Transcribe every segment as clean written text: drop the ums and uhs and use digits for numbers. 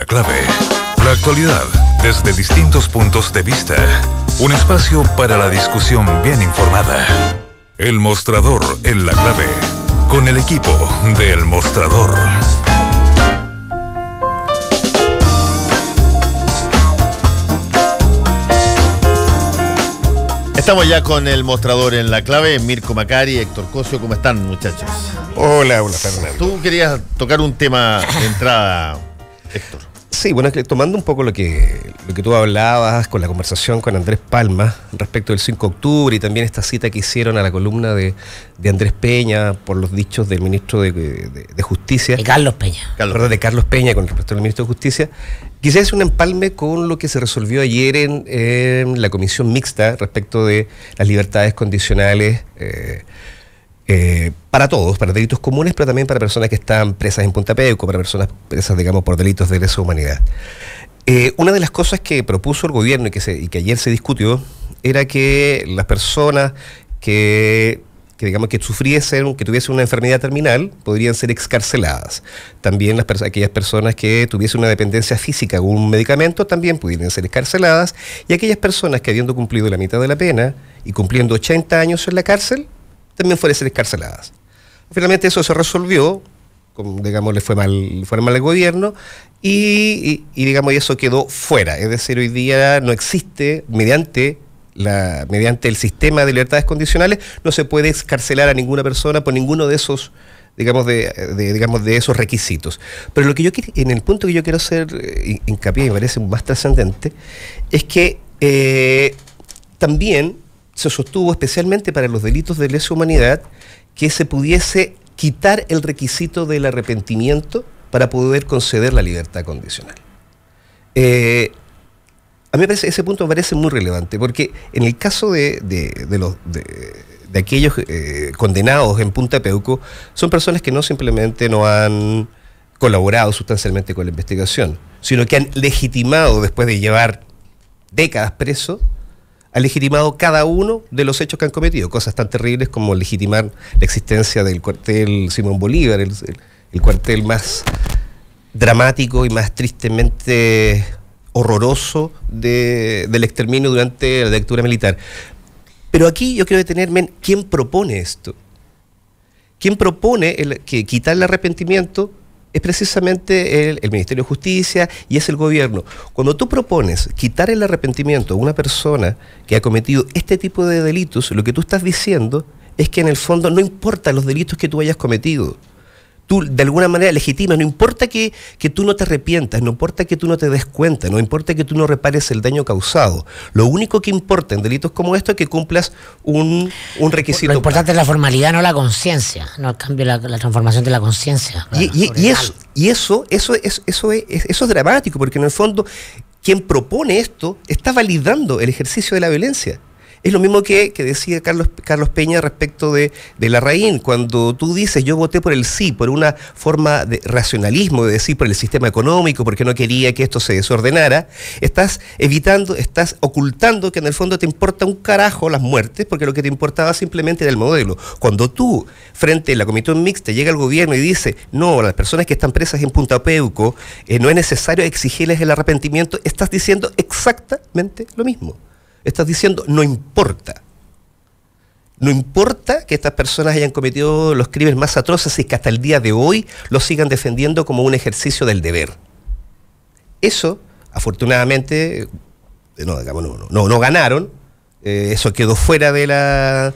clave. La actualidad desde distintos puntos de vista. Un espacio para la discusión bien informada. El Mostrador en la clave. Con el equipo de El Mostrador. Estamos ya con El Mostrador en la clave. Mirko Macari, Héctor Cosio, ¿cómo están, muchachos? Hola Fernando. Tú querías tocar un tema de entrada, Héctor. Sí, bueno, es que tomando un poco lo que tú hablabas con la conversación con Andrés Palma respecto del 5 de octubre y también esta cita que hicieron a la columna de Andrés Peña por los dichos del ministro de Justicia. De Carlos Peña. De Carlos Peña con respecto al ministro de Justicia. Quisiera hacer un empalme con lo que se resolvió ayer en la comisión mixta respecto de las libertades condicionales para todos, para delitos comunes, pero también para personas que están presas en Punta Peuco, para personas presas, digamos, por delitos de lesa humanidad. Una de las cosas que propuso el gobierno y que ayer se discutió era que las personas que tuviesen una enfermedad terminal podrían ser excarceladas. También aquellas personas que tuviesen una dependencia física o un medicamento también pudieran ser excarceladas, y aquellas personas que habiendo cumplido la mitad de la pena y cumpliendo 80 años en la cárcel también fueran ser excarceladas. Finalmente eso se resolvió, le fue mal al gobierno y eso quedó fuera. Es decir, hoy día no existe, mediante el sistema de libertades condicionales, no se puede excarcelar a ninguna persona por ninguno de esos, de esos requisitos. Pero en el punto que yo quiero hacer hincapié, y me parece más trascendente, es que también se sostuvo, especialmente para los delitos de lesa humanidad, que se pudiese quitar el requisito del arrepentimiento para poder conceder la libertad condicional. A mí ese punto me parece muy relevante, porque en el caso de aquellos condenados en Punta Peuco, son personas que no simplemente no han colaborado sustancialmente con la investigación, sino que han legitimado, después de llevar décadas presos, han legitimado cada uno de los hechos que han cometido, cosas tan terribles como legitimar la existencia del cuartel Simón Bolívar, el cuartel más dramático y más tristemente horroroso del exterminio durante la dictadura militar. Pero aquí yo quiero detenerme en quién propone esto. Quien propone que quitar el arrepentimiento es precisamente el Ministerio de Justicia y es el gobierno. Cuando tú propones quitar el arrepentimiento a una persona que ha cometido este tipo de delitos, lo que tú estás diciendo es que en el fondo no importa los delitos que tú hayas cometido. Tú de alguna manera legitimas, no importa que tú no te arrepientas, no importa que tú no te des cuenta, no importa que tú no repares el daño causado. Lo único que importa en delitos como esto es que cumplas un requisito. Lo importante es la formalidad, no la conciencia, no el cambio, la transformación de la conciencia. Y eso es dramático, porque en el fondo quien propone esto está validando el ejercicio de la violencia. Es lo mismo que decía Carlos Peña respecto de Larraín. Cuando tú dices, yo voté por el sí, por una forma de racionalismo, de decir por el sistema económico, porque no quería que esto se desordenara, estás ocultando que en el fondo te importa un carajo las muertes, porque lo que te importaba simplemente era el modelo. Cuando tú, frente a la comisión mixta, llega el gobierno y dice, no, las personas que están presas en Punta Peuco, no es necesario exigirles el arrepentimiento, estás diciendo exactamente lo mismo. Estás diciendo, no importa. No importa que estas personas hayan cometido los crímenes más atroces y que hasta el día de hoy los sigan defendiendo como un ejercicio del deber. Eso, afortunadamente, no ganaron. Eso quedó fuera de la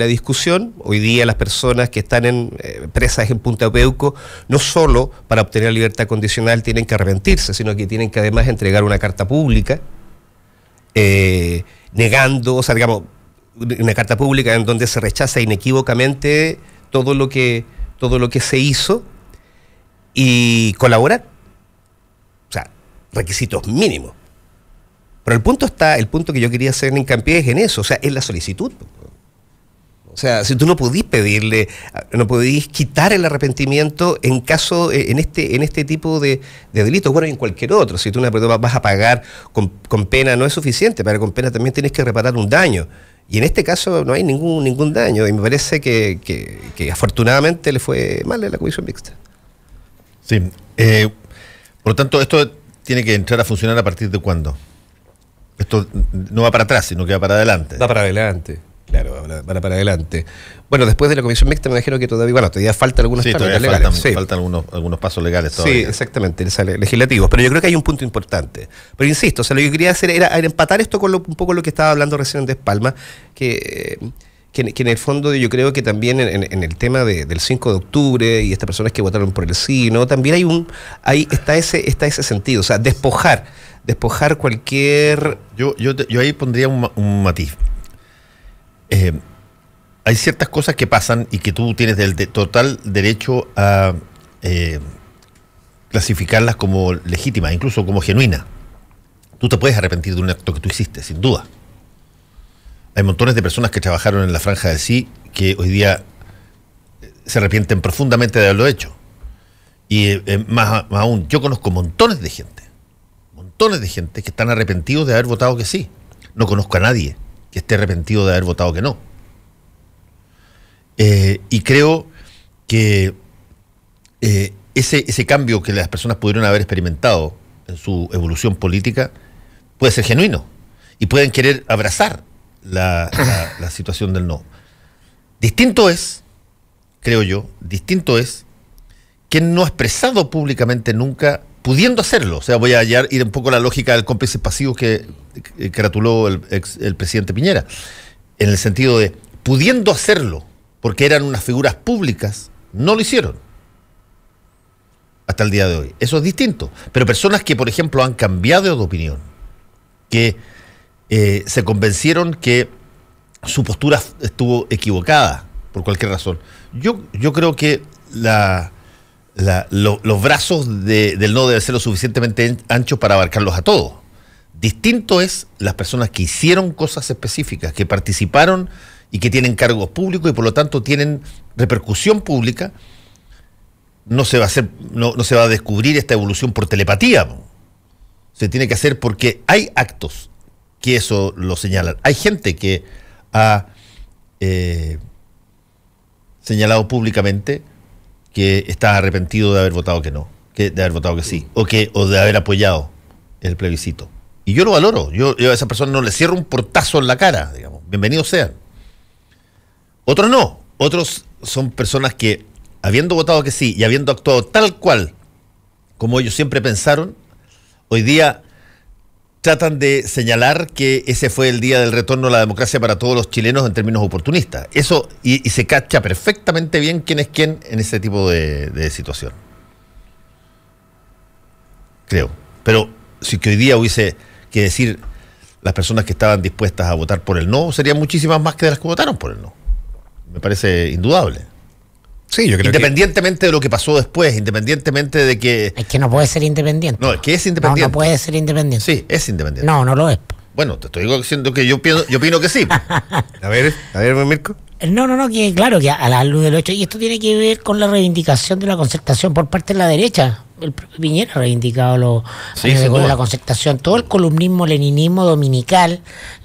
discusión. Hoy día las personas que están presas en Punta Peuco, no solo para obtener la libertad condicional tienen que arrepentirse, sino que tienen que además entregar una carta pública, negando, una carta pública en donde se rechaza inequívocamente todo lo que se hizo y colaborar. O sea, requisitos mínimos. Pero el punto que yo quería hacer hincapié es en eso, o sea, es la solicitud. O sea, si tú no podís quitar el arrepentimiento en este tipo de delitos, bueno, y en cualquier otro. Si tú vas a pagar con pena, no es suficiente, pero con pena también tienes que reparar un daño. Y en este caso no hay ningún daño, y me parece que afortunadamente le fue mal a la comisión mixta. Sí. Por lo tanto, esto tiene que entrar a funcionar a partir de cuándo. Esto no va para atrás, sino que va para adelante. Va para adelante. Claro, para adelante. Bueno, después de la comisión mixta me imagino que todavía faltan algunos trámites legales. Faltan algunos pasos legales todavía. Sí, exactamente, legislativos. Pero yo creo que hay un punto importante. Pero insisto, o sea, lo que yo quería hacer era empatar esto con un poco lo que estaba hablando recién de Palma, que en el fondo yo creo que también en el tema del 5 de octubre y estas personas que votaron por el sí, ¿no? También ahí está ese sentido, o sea, despojar cualquier... Yo ahí pondría un matiz. Hay ciertas cosas que pasan y que tú tienes total derecho a clasificarlas como legítimas, incluso como genuinas. Tú te puedes arrepentir de un acto que tú hiciste, sin duda. Hay montones de personas que trabajaron en la franja del sí que hoy día se arrepienten profundamente de haberlo hecho. Y más aún, yo conozco montones de gente que están arrepentidos de haber votado que sí. No conozco a nadie que esté arrepentido de haber votado que no. Y creo que ese cambio que las personas pudieron haber experimentado en su evolución política puede ser genuino y pueden querer abrazar la situación del no. Distinto es, creo yo, quien no ha expresado públicamente nunca, pudiendo hacerlo. O sea, voy a ir un poco a la lógica del cómplice pasivo que caratuló el presidente Piñera, en el sentido de, pudiendo hacerlo, porque eran unas figuras públicas, no lo hicieron. Hasta el día de hoy. Eso es distinto. Pero personas que, por ejemplo, han cambiado de opinión, que se convencieron que su postura estuvo equivocada, por cualquier razón. Yo creo que los brazos del no deben ser lo suficientemente anchos para abarcarlos a todos. Distinto es las personas que hicieron cosas específicas, que participaron y que tienen cargos públicos y por lo tanto tienen repercusión pública. No se va a descubrir esta evolución por telepatía. Se tiene que hacer porque hay actos que eso lo señalan. Hay gente que ha señalado públicamente que está arrepentido de haber votado que no, de haber votado que sí, o de haber apoyado el plebiscito. Y yo lo valoro. Yo a esa persona no le cierro un portazo en la cara, digamos. Bienvenidos sean. Otros no. Otros son personas que, habiendo votado que sí y habiendo actuado tal cual como ellos siempre pensaron, hoy día tratan de señalar que ese fue el día del retorno a la democracia para todos los chilenos en términos oportunistas. Eso, y se cacha perfectamente bien quién es quién en ese tipo de situación. Creo. Pero si que hoy día hubiese que decir las personas que estaban dispuestas a votar por el no, serían muchísimas más que las que votaron por el no. Me parece indudable. Sí, yo creo independientemente de lo que pasó después, independientemente de que... Es que no puede ser independiente. No, es que es independiente. No puede ser independiente. Sí, es independiente. No lo es. Bueno, te estoy diciendo que yo opino que sí. A ver, Mirko. No, que claro, que a la luz del 8, y esto tiene que ver con la reivindicación de la concertación por parte de la derecha. El propio Piñera ha reivindicado con la concertación, todo el columnismo, leninismo dominical,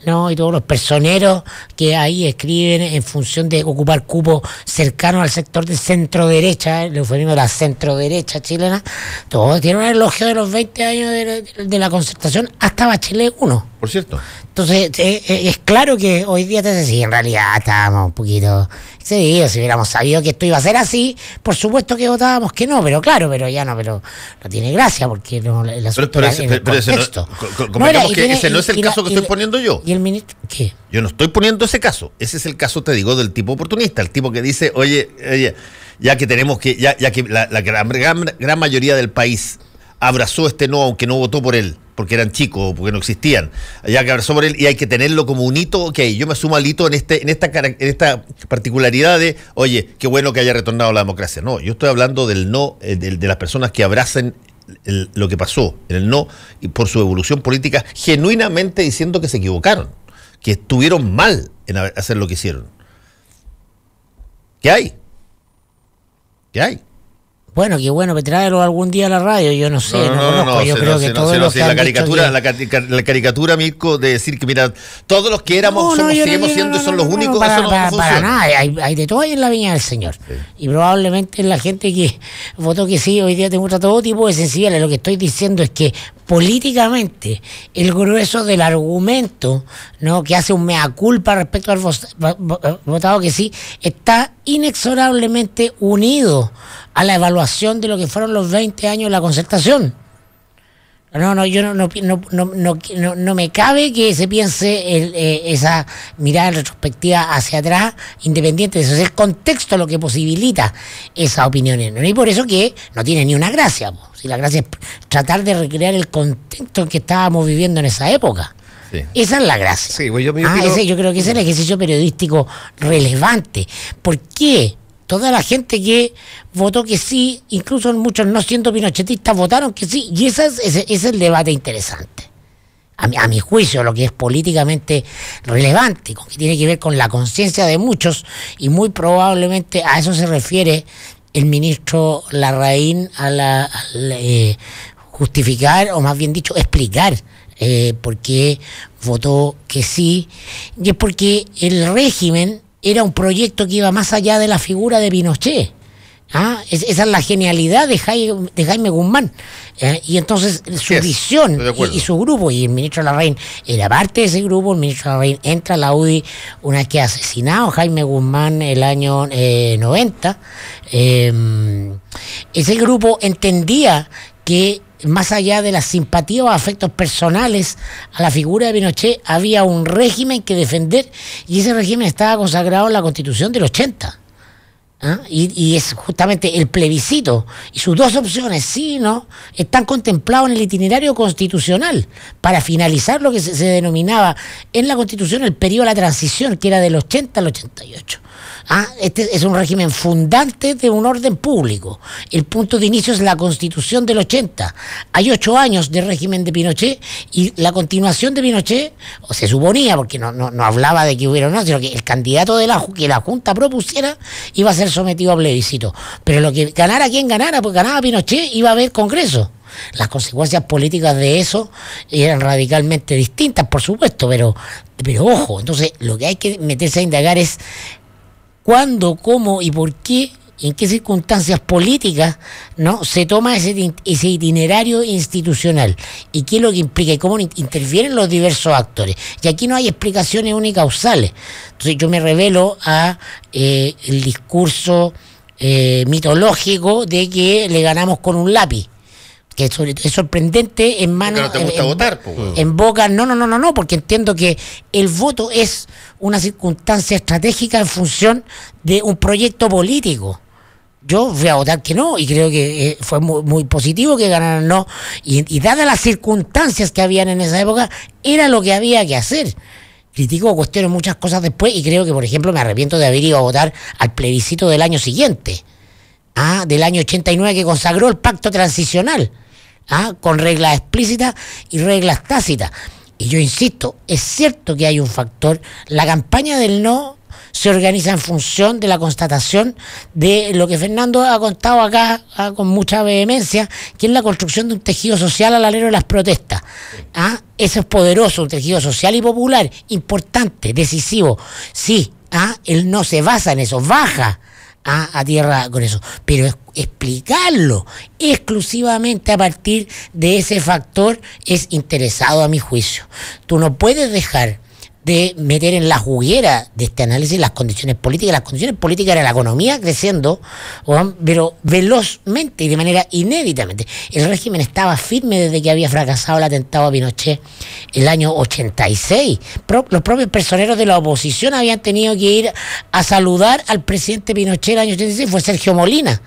¿no? Y todos los personeros que ahí escriben en función de ocupar cupos cercanos al sector de centro derecha, el eufemismo de la centro derecha chilena, todos tienen un elogio de los 20 años de la concertación hasta Bachelet 1. Por cierto. Entonces, es claro que hoy día te decía, en realidad estábamos un poquito excedidos. Si hubiéramos sabido que esto iba a ser así, por supuesto que votábamos que no, pero no tiene gracia porque no, el asunto era en el contexto. Ese no es el caso que estoy poniendo yo. ¿Y el ministro qué? Yo no estoy poniendo ese caso. Ese es el caso, te digo, del tipo oportunista, el tipo que dice, oye, ya que tenemos que, ya que la gran mayoría del país abrazó este no, aunque no votó por él, porque eran chicos o porque no existían, ya que abrazó por él y hay que tenerlo como un hito. Ok, yo me sumo al hito en esta particularidad de, oye, qué bueno que haya retornado la democracia. No, yo estoy hablando del no, de las personas que abrazan lo que pasó en el no y por su evolución política, genuinamente diciendo que se equivocaron, que estuvieron mal en hacer lo que hicieron. ¿Qué hay? Bueno, qué bueno, tráelo algún día a la radio, yo no sé, no conozco, yo creo que todos los que la caricatura, Mirko, de decir que mira, todos los que éramos seguimos siendo y son los únicos, para, eso no funciona. Para nada, hay de todo ahí en la viña del Señor. Sí. Y probablemente la gente que votó que sí, hoy día te muestra todo tipo de sensibilidades. Lo que estoy diciendo es que políticamente el grueso del argumento, ¿no?, que hace un mea culpa respecto al votado que sí, está inexorablemente unido a la evaluación de lo que fueron los 20 años de la concertación. No me cabe que se piense esa mirada retrospectiva hacia atrás, independiente de eso. Es el contexto lo que posibilita esas opiniones, ¿no? Y por eso que no tiene ni una gracia. Si la gracia es tratar de recrear el contexto en que estábamos viviendo en esa época. Sí. Esa es la gracia. Sí, pues yo creo que ese es el ejercicio periodístico relevante. ¿Por qué? Toda la gente que votó que sí, incluso muchos no siendo pinochetistas, votaron que sí, y ese es el debate interesante. A mi juicio, lo que es políticamente relevante, con que tiene que ver con la conciencia de muchos, y muy probablemente a eso se refiere el ministro Larraín al justificar, o más bien dicho, explicar por qué votó que sí, y es porque el régimen era un proyecto que iba más allá de la figura de Pinochet. Esa es la genialidad de Jaime Guzmán. Y entonces su visión y su grupo, y el ministro Larraín era parte de ese grupo. El ministro Larraín entra a la UDI una vez que ha asesinado a Jaime Guzmán el año 90. Ese grupo entendía que más allá de la simpatía o afectos personales a la figura de Pinochet, había un régimen que defender, y ese régimen estaba consagrado en la Constitución del 80. Y es justamente el plebiscito y sus dos opciones, sí, ¿no?, están contemplados en el itinerario constitucional para finalizar lo que se denominaba en la Constitución el periodo de la transición, que era del 80 al 88. Este es un régimen fundante de un orden público. El punto de inicio es la Constitución del 80. Hay 8 años de régimen de Pinochet, y la continuación de Pinochet, o se suponía, porque no hablaba de que hubiera o no, sino que el candidato que la Junta propusiera iba a ser sometido a plebiscito. Pero lo que ganara quien ganara, pues ganaba Pinochet, iba a haber Congreso. Las consecuencias políticas de eso eran radicalmente distintas, por supuesto, pero ojo, entonces lo que hay que meterse a indagar es cuándo, cómo y por qué, en qué circunstancias políticas, ¿no?, se toma ese itinerario institucional, y qué es lo que implica y cómo intervienen los diversos actores. Y aquí no hay explicaciones unicausales. Entonces yo me revelo a el discurso mitológico de que le ganamos con un lápiz, que es sorprendente en manos. ¿No te gusta votar? En boca, no, porque entiendo que el voto es una circunstancia estratégica en función de un proyecto político. Yo voy a votar que no, y creo que fue muy positivo que ganaran no, y dadas las circunstancias que habían en esa época, era lo que había que hacer. Critico o cuestiono muchas cosas después, y creo que, por ejemplo, me arrepiento de haber ido a votar al plebiscito del año siguiente, del año 89, que consagró el pacto transicional, con reglas explícitas y reglas tácitas. Y yo insisto, es cierto que hay un factor. La campaña del no se organiza en función de la constatación de lo que Fernando ha contado acá con mucha vehemencia, que es la construcción de un tejido social al alero de las protestas. Eso es poderoso, un tejido social y popular, importante, decisivo. Sí, él no se basa en eso, baja a tierra con eso, pero explicarlo exclusivamente a partir de ese factor es interesado, a mi juicio. Tú no puedes dejar de meter en la juguera de este análisis las condiciones políticas. Las condiciones políticas eran la economía creciendo, pero velozmente y de manera inéditamente. El régimen estaba firme desde que había fracasado el atentado a Pinochet el año 86. Los propios personeros de la oposición habían tenido que ir a saludar al presidente Pinochet el año 86. Fue Sergio Molina,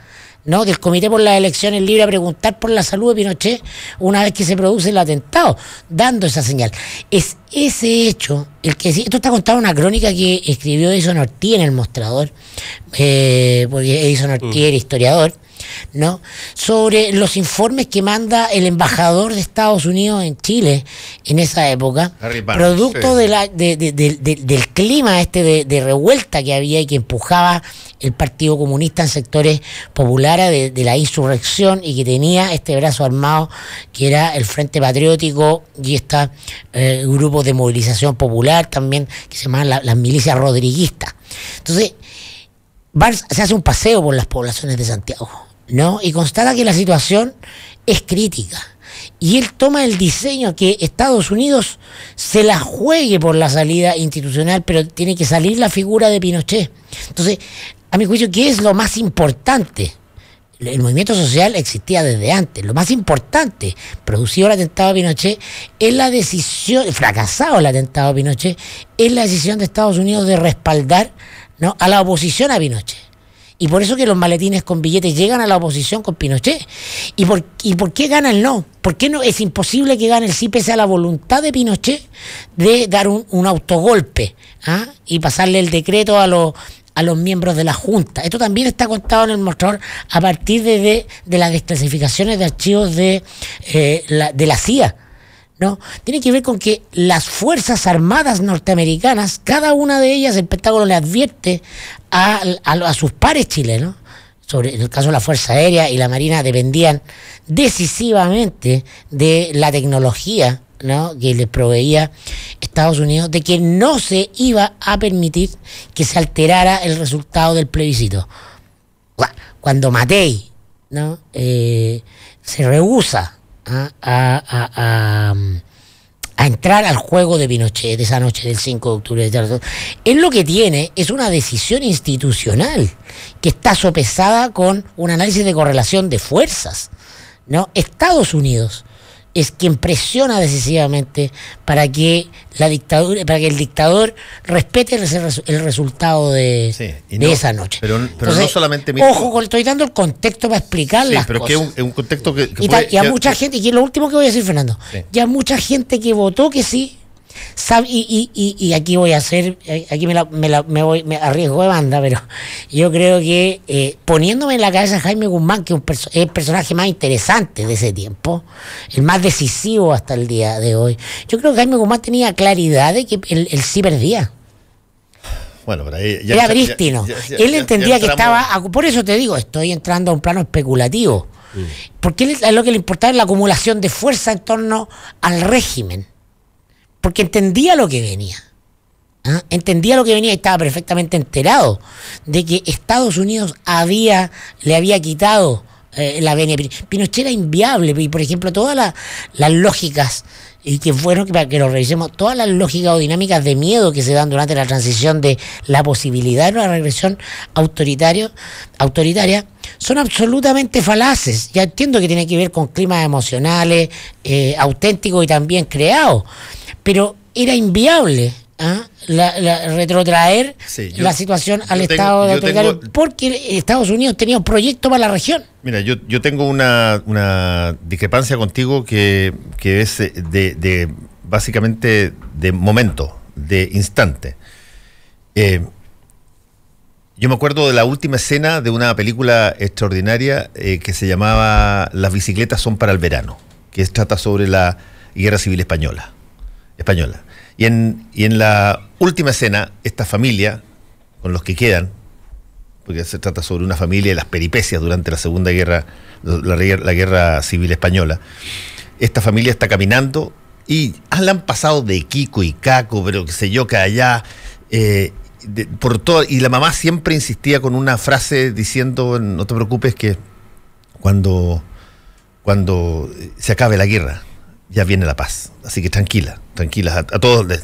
¿no?, del Comité por las Elecciones Libres, a preguntar por la salud de Pinochet una vez que se produce el atentado, dando esa señal. Es ese hecho el que esto está contado en una crónica que escribió Edison Ortiz en El Mostrador, porque Edison Ortiz era historiador, ¿no?, sobre los informes que manda el embajador de Estados Unidos en Chile en esa época, producto del clima de revuelta que había y que empujaba el Partido Comunista en sectores populares de la insurrección, y que tenía este brazo armado que era el Frente Patriótico y este grupo de movilización popular también que se llamaban las milicias rodriguistas. Entonces, se hace un paseo por las poblaciones de Santiago, ¿no? Y constata que la situación es crítica. Y él toma el diseño que Estados Unidos se la juegue por la salida institucional, pero tiene que salir la figura de Pinochet. Entonces, a mi juicio, ¿qué es lo más importante? El movimiento social existía desde antes. Lo más importante, producido el atentado a Pinochet, es la decisión, fracasado el atentado a Pinochet, es la decisión de Estados Unidos de respaldar, ¿no?, a la oposición a Pinochet. Y por eso que los maletines con billetes llegan a la oposición con Pinochet. ¿Y por qué gana el no? ¿Por qué no? Es imposible que gane el sí pese a la voluntad de Pinochet de dar un autogolpe, ¿ah?, y pasarle el decreto a los miembros de la Junta. Esto también está contado en el mostrador a partir de las desclasificaciones de archivos de la CIA, ¿no? Tiene que ver con que las Fuerzas Armadas norteamericanas, cada una de ellas, el Pentágono le advierte a sus pares chilenos, en el caso de la Fuerza Aérea y la Marina, dependían decisivamente de la tecnología, ¿no?, que les proveía Estados Unidos, de que no se iba a permitir que se alterara el resultado del plebiscito. Cuando Matei, ¿no?, se rehúsa a entrar al juego de Pinochet de esa noche del 5 de octubre, él lo que tiene es una decisión institucional que está sopesada con un análisis de correlación de fuerzas, ¿no? Estados Unidos es quien presiona decisivamente para que el dictador respete el resultado de esa noche. Pero entonces, no solamente... Ojo, estoy dando el contexto para explicar las pero cosas. Que es un contexto que y a mucha gente, y es lo último que voy a decir, Fernando, ya mucha gente que votó que sí, sabe, y aquí voy a hacer, aquí me arriesgo de banda, pero yo creo que poniéndome en la cabeza a Jaime Guzmán, que es el personaje más interesante de ese tiempo, el más decisivo hasta el día de hoy, yo creo que Jaime Guzmán tenía claridad de que el sí perdía. Bueno, pero era prístino. Él entendía que estaba, por eso te digo, estoy entrando a un plano especulativo, porque a lo que le importaba es la acumulación de fuerza en torno al régimen. Porque entendía lo que venía. Entendía lo que venía y estaba perfectamente enterado de que Estados Unidos le había quitado la venia. Pinochet era inviable. Y, por ejemplo, todas las lógicas, y que bueno para que lo revisemos, todas las lógicas o dinámicas de miedo que se dan durante la transición de la posibilidad de una regresión autoritaria son absolutamente falaces. Ya entiendo que tiene que ver con climas emocionales auténticos y también creados, pero era inviable retrotraer la situación al estado de autoritario, porque Estados Unidos tenía un proyecto para la región. Mira, yo tengo una discrepancia contigo que es de básicamente de momento, de instante. Yo me acuerdo de la última escena de una película extraordinaria que se llamaba Las bicicletas son para el verano, que trata sobre la Guerra Civil Española. Y en la última escena, esta familia, con los que quedan, porque se trata sobre una familia y las peripecias durante la Segunda Guerra, la Guerra Civil Española, esta familia está caminando y la han pasado de Kiko y Caco, pero qué sé yo, que allá, por todo, y la mamá siempre insistía con una frase diciendo, no te preocupes que cuando se acabe la guerra, ya viene la paz, así que tranquilas a todos.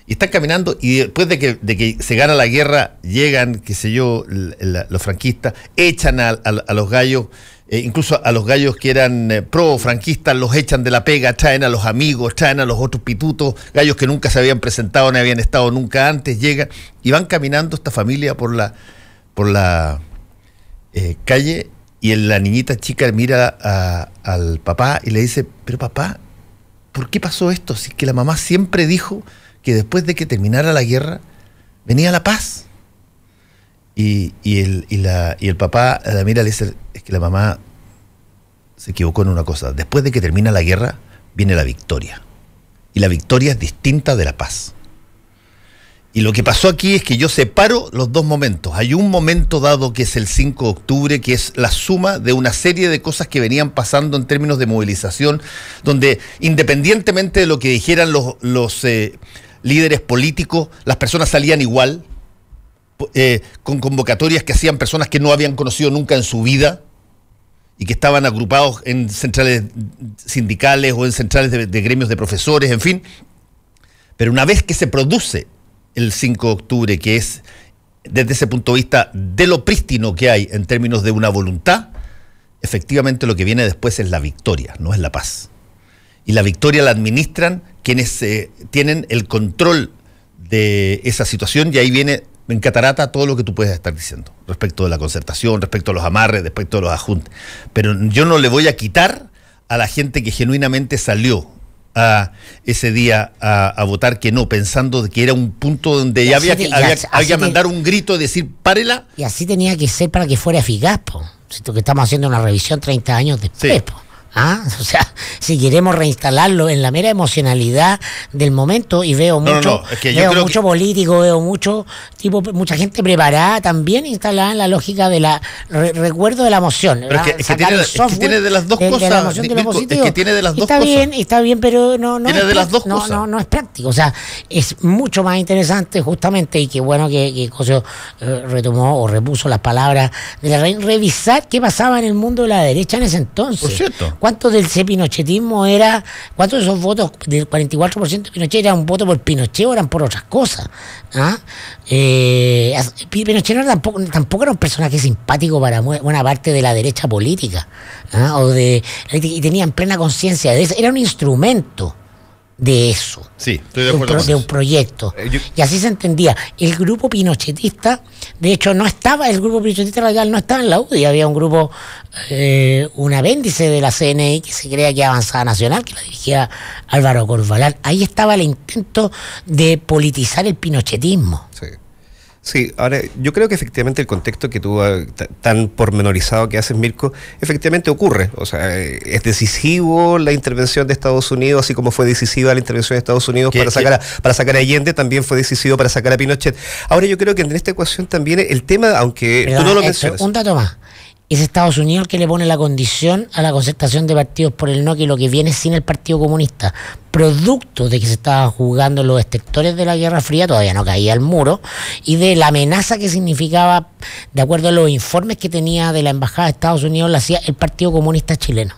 Y están caminando y después de que se gana la guerra, llegan, qué sé yo, los franquistas, echan a los gallos, incluso a los gallos que eran pro-franquistas, los echan de la pega, traen a los amigos, traen a los otros pitutos, gallos que nunca se habían presentado, ni habían estado nunca antes, llegan y van caminando esta familia por la calle, y la niñita chica mira al papá y le dice, pero papá, ¿por qué pasó esto? Si que la mamá siempre dijo que después de que terminara la guerra venía la paz. Y el papá la mira y le dice, es que la mamá se equivocó en una cosa. Después de que termina la guerra viene la victoria. Y la victoria es distinta de la paz. Y lo que pasó aquí es que yo separo los dos momentos. Hay un momento dado que es el 5 de octubre, que es la suma de una serie de cosas que venían pasando en términos de movilización, donde independientemente de lo que dijeran los líderes políticos, las personas salían igual, con convocatorias que hacían personas que no habían conocido nunca en su vida y que estaban agrupados en centrales sindicales o en centrales de gremios de profesores, en fin. Pero una vez que se produce el 5 de octubre, que es desde ese punto de vista de lo prístino que hay en términos de una voluntad, efectivamente lo que viene después es la victoria, no es la paz. Y la victoria la administran quienes tienen el control de esa situación, y ahí viene en catarata todo lo que tú puedes estar diciendo respecto de la concertación, respecto a los amarres, respecto a los ajustes. Pero yo no le voy a quitar a la gente que genuinamente salió ese día a votar que no, pensando que era un punto donde ya había que mandar un grito, decir párela. Y así tenía que ser para que fuera eficaz, po. Si que estamos haciendo una revisión 30 años después, sí. Po. O sea, si queremos reinstalarlo en la mera emocionalidad del momento, y veo mucho político, veo mucha gente preparada también instalada en la lógica de la recuerdo de la emoción. Pero es que tiene de las dos cosas. Es que tiene de las dos cosas. Está bien, pero no es práctico. O sea, es mucho más interesante justamente, y qué bueno que Cosio retomó o repuso las palabras de la revisar qué pasaba en el mundo de la derecha en ese entonces. Por cierto. ¿Cuánto del pinochetismo era? ¿Cuántos de esos votos del 44% de Pinochet era un voto por Pinochet o eran por otras cosas? Pinochet tampoco era un personaje simpático para buena parte de la derecha política, y tenían plena conciencia de eso. Era un instrumento de eso. Sí, estoy de acuerdo de un proyecto. Y así se entendía. El grupo pinochetista, de hecho, el grupo pinochetista radical no estaba en la UDI, había un grupo, un apéndice de la CNI que se creía que era Avanzada Nacional, que la dirigía Álvaro Corvalán. Ahí estaba el intento de politizar el pinochetismo. Sí. Sí, ahora yo creo que efectivamente el contexto que tú tan pormenorizado que haces, Mirko, efectivamente ocurre. O sea, es decisivo la intervención de Estados Unidos, así como fue decisiva la intervención de Estados Unidos para sacar a Allende, también fue decisivo para sacar a Pinochet. Ahora yo creo que en esta ecuación también el tema, aunque tú no lo mencionas. Un dato más. Es Estados Unidos el que le pone la condición a la concertación de partidos por el no, que lo que viene sin el Partido Comunista, producto de que se estaban jugando los estertores de la Guerra Fría, todavía no caía el muro, y de la amenaza que significaba, de acuerdo a los informes que tenía de la Embajada de Estados Unidos, la hacía el Partido Comunista chileno.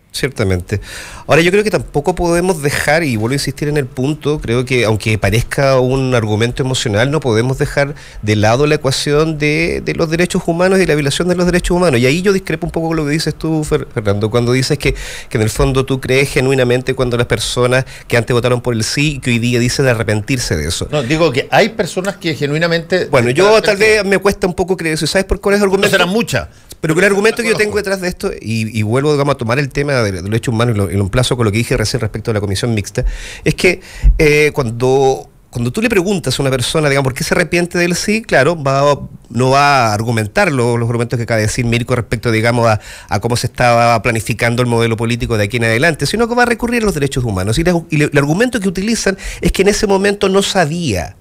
Ciertamente. Ahora yo creo que tampoco podemos dejar, y vuelvo a insistir en el punto, creo que aunque parezca un argumento emocional, no podemos dejar de lado la ecuación de los derechos humanos y la violación de los derechos humanos. Y ahí yo discrepo un poco con lo que dices tú, Fernando, cuando dices que en el fondo tú crees genuinamente cuando las personas que antes votaron por el sí, que hoy día dicen arrepentirse de eso. No, digo que hay personas que genuinamente... Bueno, yo tal vez me cuesta un poco creer eso. ¿Sabes por cuál es el argumento? No serán muchas. Pero el argumento que yo tengo detrás de esto, y vuelvo, digamos, a tomar el tema de los derechos humanos y lo emplazo con lo que dije recién respecto a la comisión mixta, es que cuando tú le preguntas a una persona, digamos, ¿por qué se arrepiente del sí? Claro, no va a argumentar los argumentos que acaba de decir Mirko respecto, digamos, a cómo se estaba planificando el modelo político de aquí en adelante, sino que va a recurrir a los derechos humanos. Y el argumento que utilizan es que en ese momento no sabía.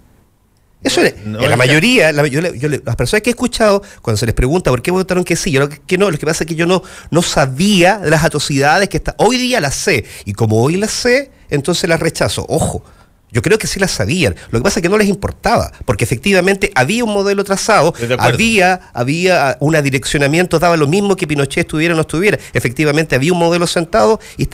Eso la mayoría, las personas que he escuchado, cuando se les pregunta por qué votaron que sí, yo que no, lo que pasa es que yo no sabía de las atrocidades que hoy día las sé, y como hoy las sé, entonces las rechazo. Ojo, yo creo que sí las sabían, lo que pasa es que no les importaba, porque efectivamente había un modelo trazado, había un adireccionamiento, daba lo mismo que Pinochet estuviera o no estuviera, efectivamente había un modelo sentado, y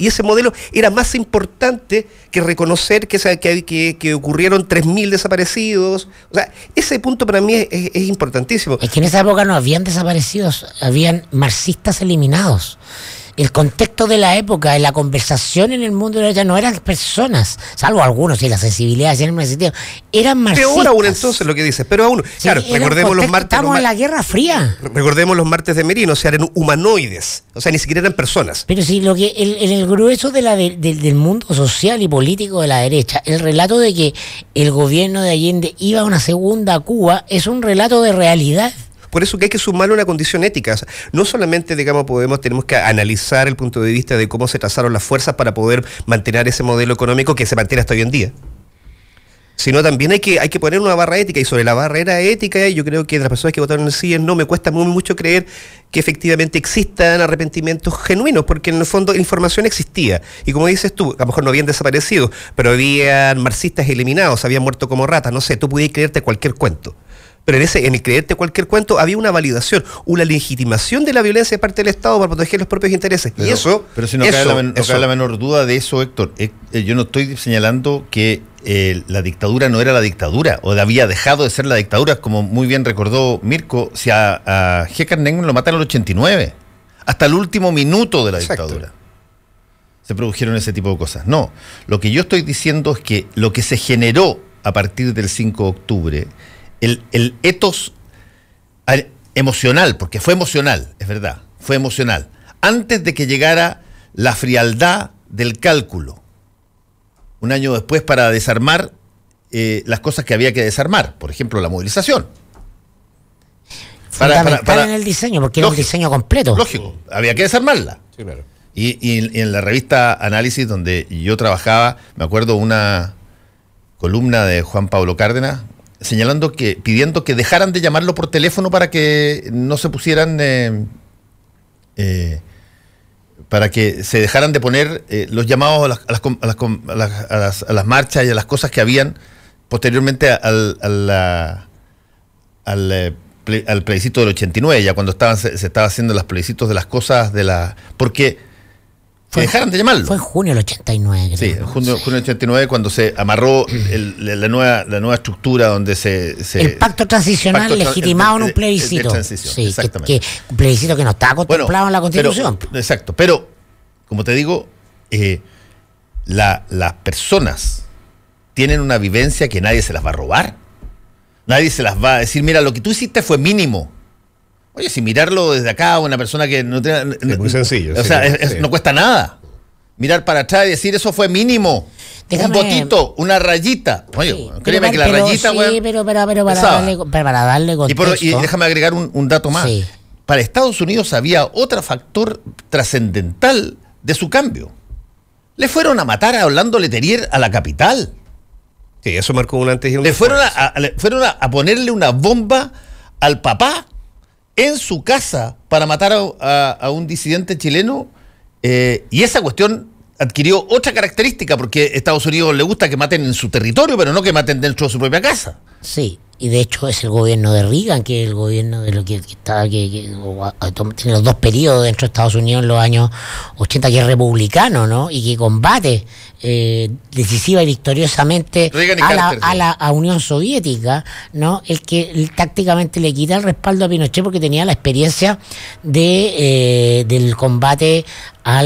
ese modelo era más importante que reconocer que ocurrieron 3.000 desaparecidos. O sea, ese punto para mí es importantísimo. Es que en esa época no habían desaparecidos, habían marxistas eliminados. El contexto de la época, la conversación en el mundo de la derecha no eran personas, salvo algunos, y la sensibilidad en el sentido, eran marxistas. Peor aún entonces lo que dices, pero aún, sí, claro, recordemos los martes. Estamos en la Guerra Fría. Recordemos los martes de Merino, o sea, eran humanoides, o sea, ni siquiera eran personas. Pero sí, lo que el grueso del mundo social y político de la derecha, el relato de que el gobierno de Allende iba a una segunda Cuba, es un relato de realidad. Por eso que hay que sumarle una condición ética. O sea, no solamente, digamos, tenemos que analizar el punto de vista de cómo se trazaron las fuerzas para poder mantener ese modelo económico que se mantiene hasta hoy en día. sino también hay que poner una barra ética, y sobre la barrera ética yo creo que de las personas que votaron en el sí no me cuesta mucho creer que efectivamente existan arrepentimientos genuinos, porque en el fondo la información existía, y como dices tú, a lo mejor no habían desaparecido, pero habían marxistas eliminados, habían muerto como ratas, no sé, tú podías creerte cualquier cuento. Pero en el creerte cualquier cuento había una validación, una legitimación de la violencia de parte del Estado para proteger los propios intereses. Pero, y eso... Pero si no cabe la menor duda de eso, Héctor. Yo no estoy señalando que la dictadura no era la dictadura, o había dejado de ser la dictadura, como muy bien recordó Mirko. Si a G. Carnegman lo mataron en el 89, hasta el último minuto de la dictadura. Se produjeron ese tipo de cosas. No, lo que yo estoy diciendo es que lo que se generó a partir del 5 de octubre... El etos emocional, porque fue emocional, es verdad, fue emocional, antes de que llegara la frialdad del cálculo, un año después para desarmar las cosas que había que desarmar, por ejemplo, la movilización. Fundamental en el diseño, porque era un diseño completo. Lógico, había que desarmarla. Sí, claro. Y en la revista Análisis, donde yo trabajaba, me acuerdo una columna de Juan Pablo Cárdenas, pidiendo que dejaran de llamarlo por teléfono para que no se pusieran, para que se dejaran de poner los llamados a las marchas y a las cosas que habían posteriormente al plebiscito del 89, ya cuando se estaba haciendo los plebiscitos de las cosas porque dejaran de llamarlo. Fue en junio del 89. Sí, en junio del 89, cuando se amarró la nueva estructura donde el pacto transicional legitimado en un plebiscito. Sí, exactamente. Un plebiscito que no estaba contemplado en la Constitución. Exacto, pero, como te digo, las personas tienen una vivencia que nadie se las va a robar. Nadie se las va a decir, mira, lo que tú hiciste fue mínimo. Oye, si mirarlo desde acá, una persona que no tiene... Es muy sencillo. O sea, no cuesta nada. Mirar para atrás y decir, eso fue mínimo. Un botito, una rayita. Oye, sí, créeme que la rayita, güey... Sí, pero para darle contexto... Y déjame agregar un dato más. Sí. Para Estados Unidos había otro factor trascendental de su cambio. Le fueron a matar a Orlando Letelier a la capital. Sí, eso marcó un antes y un después. Le fueron a ponerle una bomba al papá en su casa para matar a un disidente chileno, y esa cuestión adquirió otra característica, porque a Estados Unidos le gusta que maten en su territorio, pero no que maten dentro de su propia casa. Sí, y de hecho es el gobierno de Reagan, que es el gobierno de lo que tiene los dos periodos dentro de Estados Unidos en los años 80, que es republicano, ¿no? Y que combate decisiva y victoriosamente a la Unión Soviética, ¿no? El que tácticamente le quita el respaldo a Pinochet porque tenía la experiencia del combate a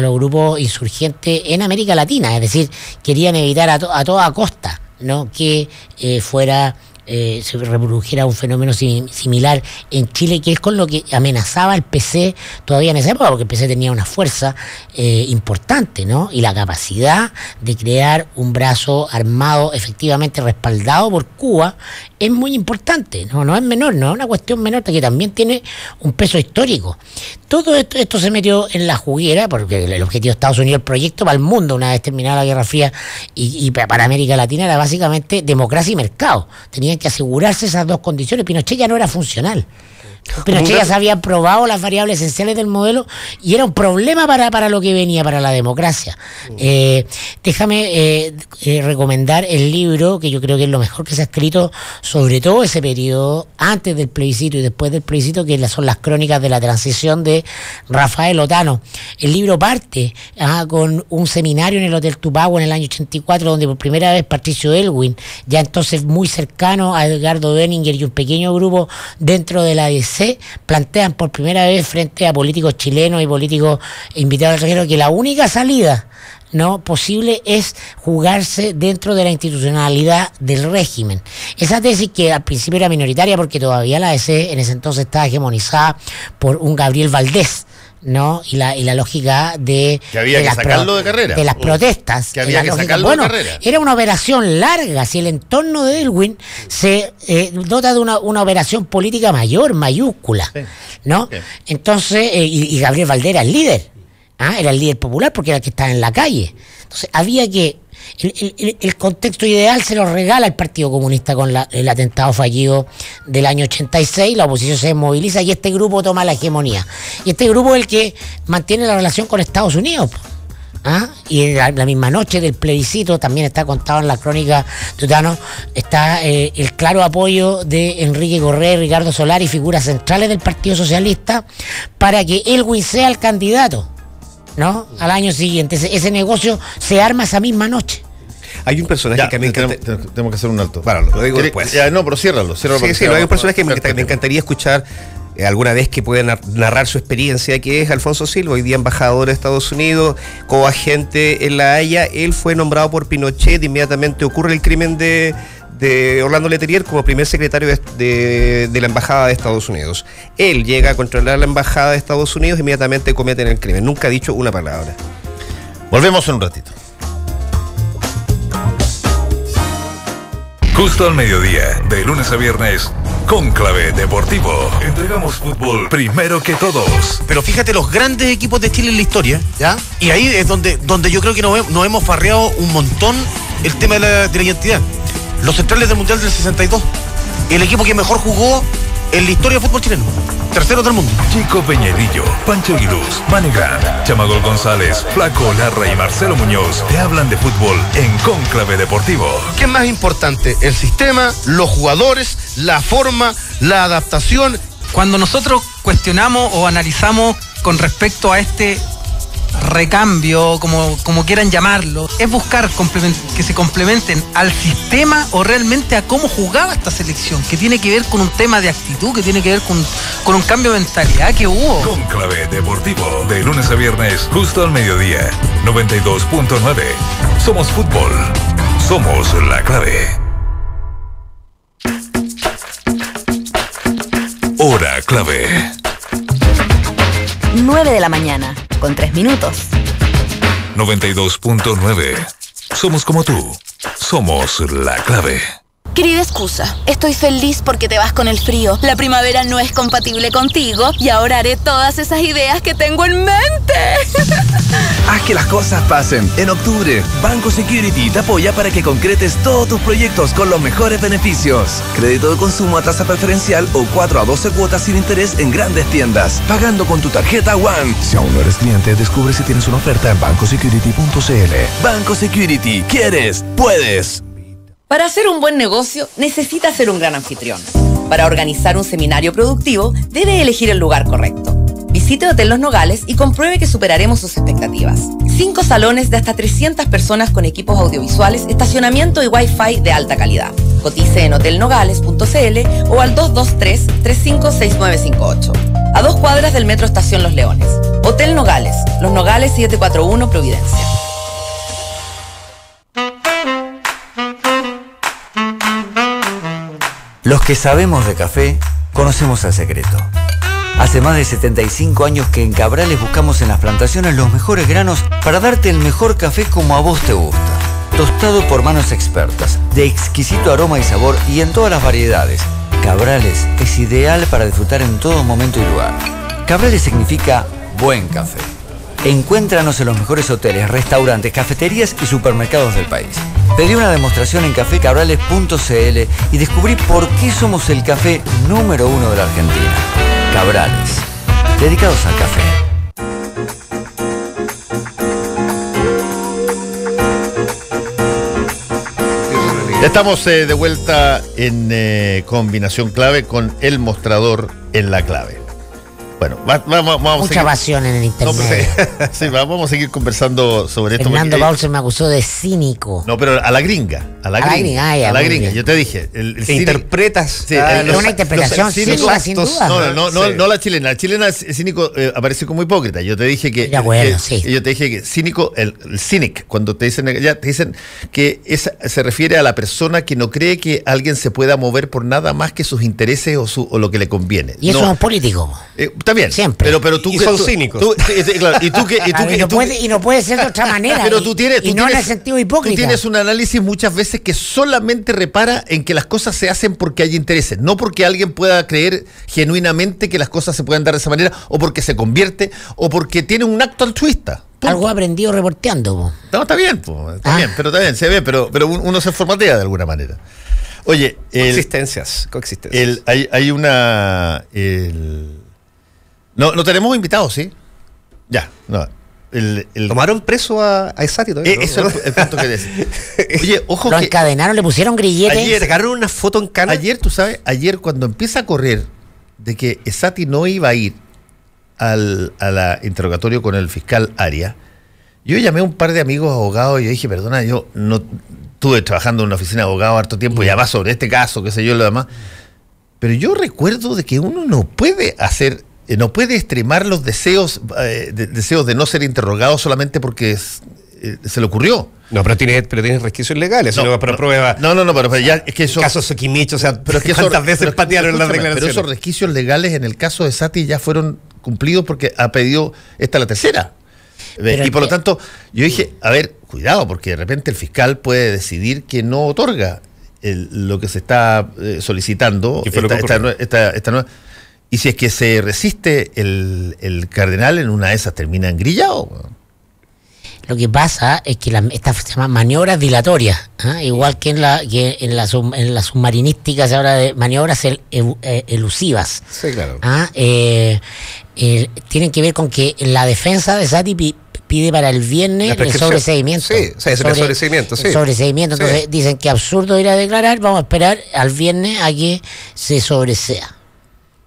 los grupos insurgentes en América Latina, es decir, querían evitar a toda costa, ¿no? Que se reprodujera un fenómeno similar en Chile, que es con lo que amenazaba el PC todavía en esa época, porque el PC tenía una fuerza importante, ¿no? Y la capacidad de crear un brazo armado efectivamente respaldado por Cuba es muy importante, no es menor, no es una cuestión menor, que también tiene un peso histórico. Todo esto se metió en la juguera, porque el objetivo de Estados Unidos, el proyecto para el mundo, una vez terminada la Guerra Fría y para América Latina, era básicamente democracia y mercado. Tenían que asegurarse esas dos condiciones. Pinochet ya no era funcional. Pinochet ya se habían probado las variables esenciales del modelo y era un problema para lo que venía, para la democracia. Déjame recomendar el libro, que yo creo que es lo mejor que se ha escrito sobre todo ese periodo, antes del plebiscito y después del plebiscito, que son las crónicas de la transición de Rafael Otano. El libro parte con un seminario en el Hotel Tupagua en el año 84, donde por primera vez Patricio Elwin, ya entonces muy cercano a Edgardo Benninger y un pequeño grupo dentro de la DC, plantean por primera vez frente a políticos chilenos y políticos invitados al extranjero que la única salida posible es jugarse dentro de la institucionalidad del régimen. Esa tesis, que al principio era minoritaria porque todavía la DC en ese entonces estaba hegemonizada por un Gabriel Valdés, ¿no? Y la lógica de que había que sacarlo de carrera, de las protestas, que había que sacarlo de carrera. Era una operación larga. Si el entorno de Elwin se dota de una operación política mayor, mayúscula, ¿no? Sí. Entonces, y Gabriel Valdés era el líder. Era el líder popular porque era el que estaba en la calle. Entonces había que... El contexto ideal se lo regala el Partido Comunista con el atentado fallido del año 86, la oposición se desmoviliza y este grupo toma la hegemonía. Y este grupo es el que mantiene la relación con Estados Unidos. Y en la misma noche del plebiscito, también está contado en la crónica Tutano, está el claro apoyo de Enrique Correa y Ricardo Solari, figuras centrales del Partido Socialista, para que Elwin sea el candidato, ¿no? Al año siguiente. Ese negocio se arma esa misma noche. Hay un personaje que a mí me encanta. Tenemos que hacer un alto. Bueno, lo digo después. No, pero ciérralo. Sí, hay un personaje que me encantaría escuchar alguna vez, que pueda narrar su experiencia, que es Alfonso Silva, hoy día embajador de Estados Unidos, coagente en La Haya. Él fue nombrado por Pinochet, inmediatamente ocurre el crimen de Orlando Letelier como primer secretario de la Embajada de Estados Unidos. Él llega a controlar la Embajada de Estados Unidos, inmediatamente cometen el crimen. Nunca ha dicho una palabra. Volvemos en un ratito. Justo al mediodía, de lunes a viernes, Cónclave Deportivo. Entregamos fútbol primero que todos. Pero fíjate los grandes equipos de Chile en la historia, ¿ya? Y ahí es donde yo creo que nos hemos farreado un montón el tema de la identidad. Los centrales del Mundial del 62. El equipo que mejor jugó en la historia del fútbol chileno. Tercero del mundo. Chico Peñerillo, Pancho Guiluz, Manegán, Chamagol González, Flaco Larra y Marcelo Muñoz te hablan de fútbol en Cónclave Deportivo. ¿Qué es más importante? El sistema, los jugadores, la forma, la adaptación. Cuando nosotros cuestionamos o analizamos con respecto a este recambio, como quieran llamarlo, es buscar que se complementen al sistema o realmente a cómo jugaba esta selección, que tiene que ver con un tema de actitud, que tiene que ver con un cambio de mentalidad que hubo. Cónclave Deportivo, de lunes a viernes, justo al mediodía, 92.9. Somos fútbol, somos la clave. Hora clave. 9 de la mañana, con 3 minutos. 92.9. Somos como tú. Somos la clave. Querida excusa, estoy feliz porque te vas con el frío. La primavera no es compatible contigo y ahora haré todas esas ideas que tengo en mente. Haz que las cosas pasen. En octubre, Banco Security te apoya para que concretes todos tus proyectos con los mejores beneficios. Crédito de consumo a tasa preferencial o 4 a 12 cuotas sin interés en grandes tiendas. Pagando con tu tarjeta One. Si aún no eres cliente, descubre si tienes una oferta en bancosecurity.cl. Banco Security. ¿Quieres? ¡Puedes! Para hacer un buen negocio, necesita ser un gran anfitrión. Para organizar un seminario productivo, debe elegir el lugar correcto. Visite Hotel Los Nogales y compruebe que superaremos sus expectativas. 5 salones de hasta 300 personas con equipos audiovisuales, estacionamiento y Wi-Fi de alta calidad. Cotice en hotelnogales.cl o al 223-356958. A 2 cuadras del Metro Estación Los Leones. Hotel Nogales, Los Nogales 741 Providencia. Los que sabemos de café, conocemos el secreto. Hace más de 75 años que en Cabrales buscamos en las plantaciones los mejores granos para darte el mejor café como a vos te gusta. Tostado por manos expertas, de exquisito aroma y sabor y en todas las variedades. Cabrales es ideal para disfrutar en todo momento y lugar. Cabrales significa buen café. Encuéntranos en los mejores hoteles, restaurantes, cafeterías y supermercados del país. Pedí una demostración en cafecabrales.cl y descubrí por qué somos el café número 1 de la Argentina. Cabrales, dedicados al café. Ya estamos de vuelta en Combinación Clave con el mostrador en la clave. Bueno, vamos mucha a seguir. Pasión en el internet. No, sí, vamos a seguir conversando sobre esto. Fernando Paulsen me acusó de cínico. No, pero a la gringa. A la gringa. Yo te dije. Interpretas. Sí, una interpretación cínica, sin duda. No la chilena. La chilena es cínico, aparece como hipócrita. Yo te dije que. Yo te dije que cínico, el cynic, cuando te dicen que se refiere a la persona que no cree que alguien se pueda mover por nada más que sus intereses o lo que le conviene. Y eso no es político. está bien. Siempre. Pero tú y son cínicos. Claro, y no puede ser de otra manera. Pero tú tienes, no en el sentido hipócrita. Tú tienes un análisis muchas veces que solamente repara en que las cosas se hacen porque hay intereses, no porque alguien pueda creer genuinamente que las cosas se pueden dar de esa manera, o porque se convierte, o porque tiene un acto altruista. Algo aprendido reporteando. Po. No, está bien, está bien, pero está bien, se ve, pero uno se formatea de alguna manera. Oye, coexistencias. Hay una... No tenemos invitados, ¿sí? Ya, no. Tomaron preso a Esati todavía, ¿no? Eso es el punto que decía. Oye, ojo lo encadenaron, le pusieron grilletes. Ayer sacaron una foto en Cana. Ayer cuando empieza a correr de que Esati no iba a ir al interrogatorio con el fiscal Arias, yo llamé a un par de amigos abogados y yo dije, perdona, yo no estuve trabajando en una oficina de abogados harto tiempo, ya va sobre este caso, qué sé yo, lo demás, pero yo recuerdo de que uno no puede extremar los deseos de no ser interrogado solamente porque se le ocurrió. No, pero tiene resquicios legales. No, pero ya es que eso... Caso Soquimich, o sea, pero es que ¿cuántas veces patearon las declaraciones? Pero esos resquicios legales en el caso de Sati ya fueron cumplidos porque ha pedido la tercera. Y por lo tanto, yo dije, a ver, cuidado, porque de repente el fiscal puede decidir que no otorga lo que se está solicitando, esta nueva. Y si es que se resiste el cardenal, en una de esas termina engrillado. Lo que pasa es que estas se llaman maniobras dilatorias, igual que en la submarinística se habla de maniobras elusivas. Sí, claro. Tienen que ver con que la defensa de Sati pide para el viernes el sobreseimiento. Sí, es el sobreseimiento, sí. El sobreseimiento, entonces dicen que absurdo ir a declarar, vamos a esperar al viernes a que se sobresea.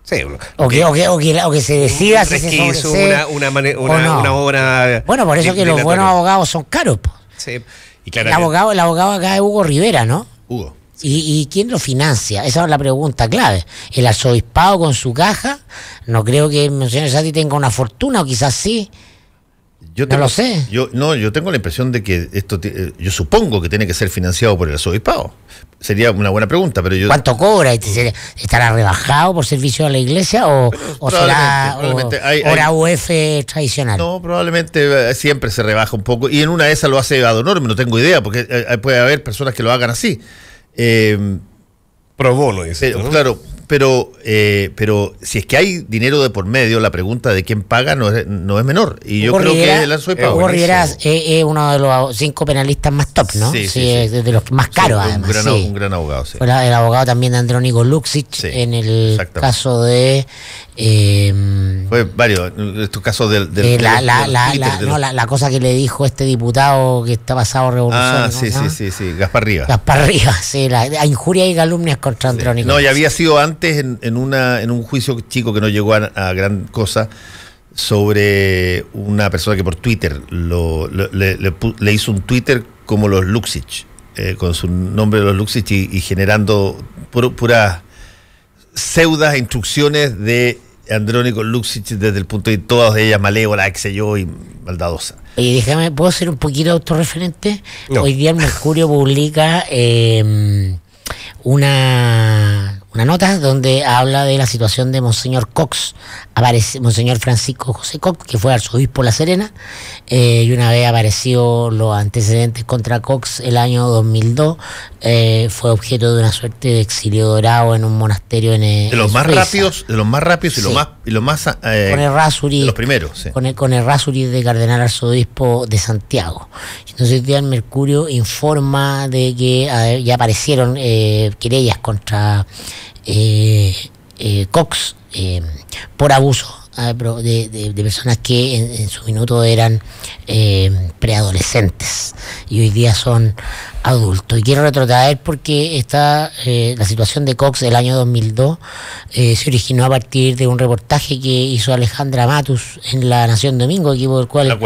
Sí, o que se decida si se sobresea una obra. Bueno, por eso que los buenos abogados son caros. Sí, y el abogado acá es Hugo Rivera, ¿no? Hugo. ¿Y quién lo financia? Esa es la pregunta clave. ¿El arzobispado con su caja? No creo que el señor Sati tenga una fortuna, o quizás sí. No lo sé. Yo tengo la impresión de que esto, yo supongo que tiene que ser financiado por el arzobispado. Sería una buena pregunta, pero yo... ¿Cuánto cobra? ¿Estará rebajado por servicio a la iglesia o será hora UF tradicional? No, probablemente siempre se rebaja un poco, y en una de esas lo hace ad honorem, no tengo idea, porque puede haber personas que lo hagan así. Pro bono, dice. Claro, pero si es que hay dinero de por medio, la pregunta de quién paga no es menor. Y yo creo que el arzobispado. Hugo Rivera es uno de los 5 penalistas más top, ¿no? Sí, es de los más caros, además. Un gran abogado, sí. Fue el abogado también de Andrónico Luksic en el caso de... fue varios estos casos la cosa que le dijo este diputado que está pasado revolución. Sí, Gaspar Rivas, sí, la injuria y calumnias contra Andrónico. No, ya había sido antes en un juicio chico que no llegó a gran cosa, sobre una persona que por Twitter le hizo un Twitter como los Luksic, con su nombre de los Luksic, y generando puras pseudas instrucciones de Andrónico Luksic desde el punto de vista, todas ellas malévolas, qué sé yo, y maldadosa. Oye, déjame, ¿puedo ser un poquito autorreferente? No. Hoy día el Mercurio publica una nota donde habla de la situación de Monseñor Cox. Aparece Monseñor Francisco José Cox, que fue arzobispo de La Serena, y una vez apareció los antecedentes contra Cox el año 2002, fue objeto de una suerte de exilio dorado en un monasterio de los más rápidos sí. y lo más con Errázuriz, de los primeros, sí. con Errázuriz de cardenal arzobispo de Santiago. Entonces el día el Mercurio informa de que ya aparecieron querellas contra Cox por abuso de personas que en su minuto eran preadolescentes y hoy día son adultos. Y quiero retrotraer porque la situación de Cox el año 2002 se originó a partir de un reportaje que hizo Alejandra Matus en La Nación Domingo, equipo del cual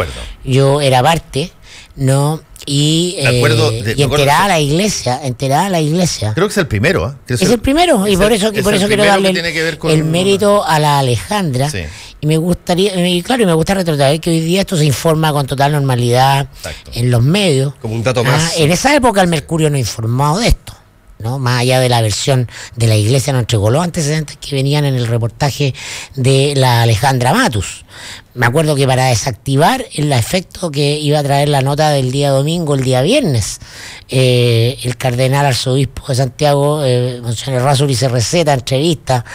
yo era parte, ¿no? Y enterada a la iglesia. Creo que es el primero. Es el primero, y por eso quiero darle el mérito a la Alejandra. Sí. Y me gusta retratar que hoy día esto se informa con total normalidad. Exacto. En los medios. Como un dato más. En esa época el Mercurio no ha informado de esto. ¿no? Más allá de la versión de la Iglesia, nos entregó los antecedentes que venían en el reportaje de la Alejandra Matus. Me acuerdo que para desactivar el efecto que iba a traer la nota del día domingo, el día viernes, el cardenal arzobispo de Santiago, Monseñor Errázuriz, se receta entrevista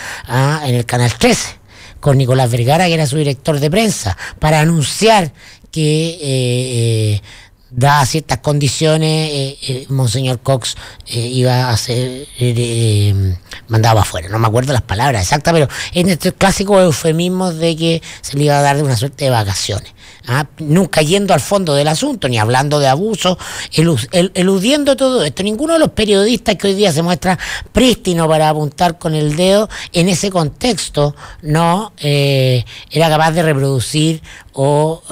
en el Canal 13 con Nicolás Vergara, que era su director de prensa, para anunciar que dadas ciertas condiciones, Monseñor Cox iba a ser mandado afuera. No me acuerdo las palabras exactas, pero en estos clásicos eufemismos de que se le iba a dar una suerte de vacaciones. Nunca yendo al fondo del asunto, ni hablando de abuso, eludiendo todo esto. Ninguno de los periodistas que hoy día se muestra prístino para apuntar con el dedo en ese contexto no era capaz de reproducir o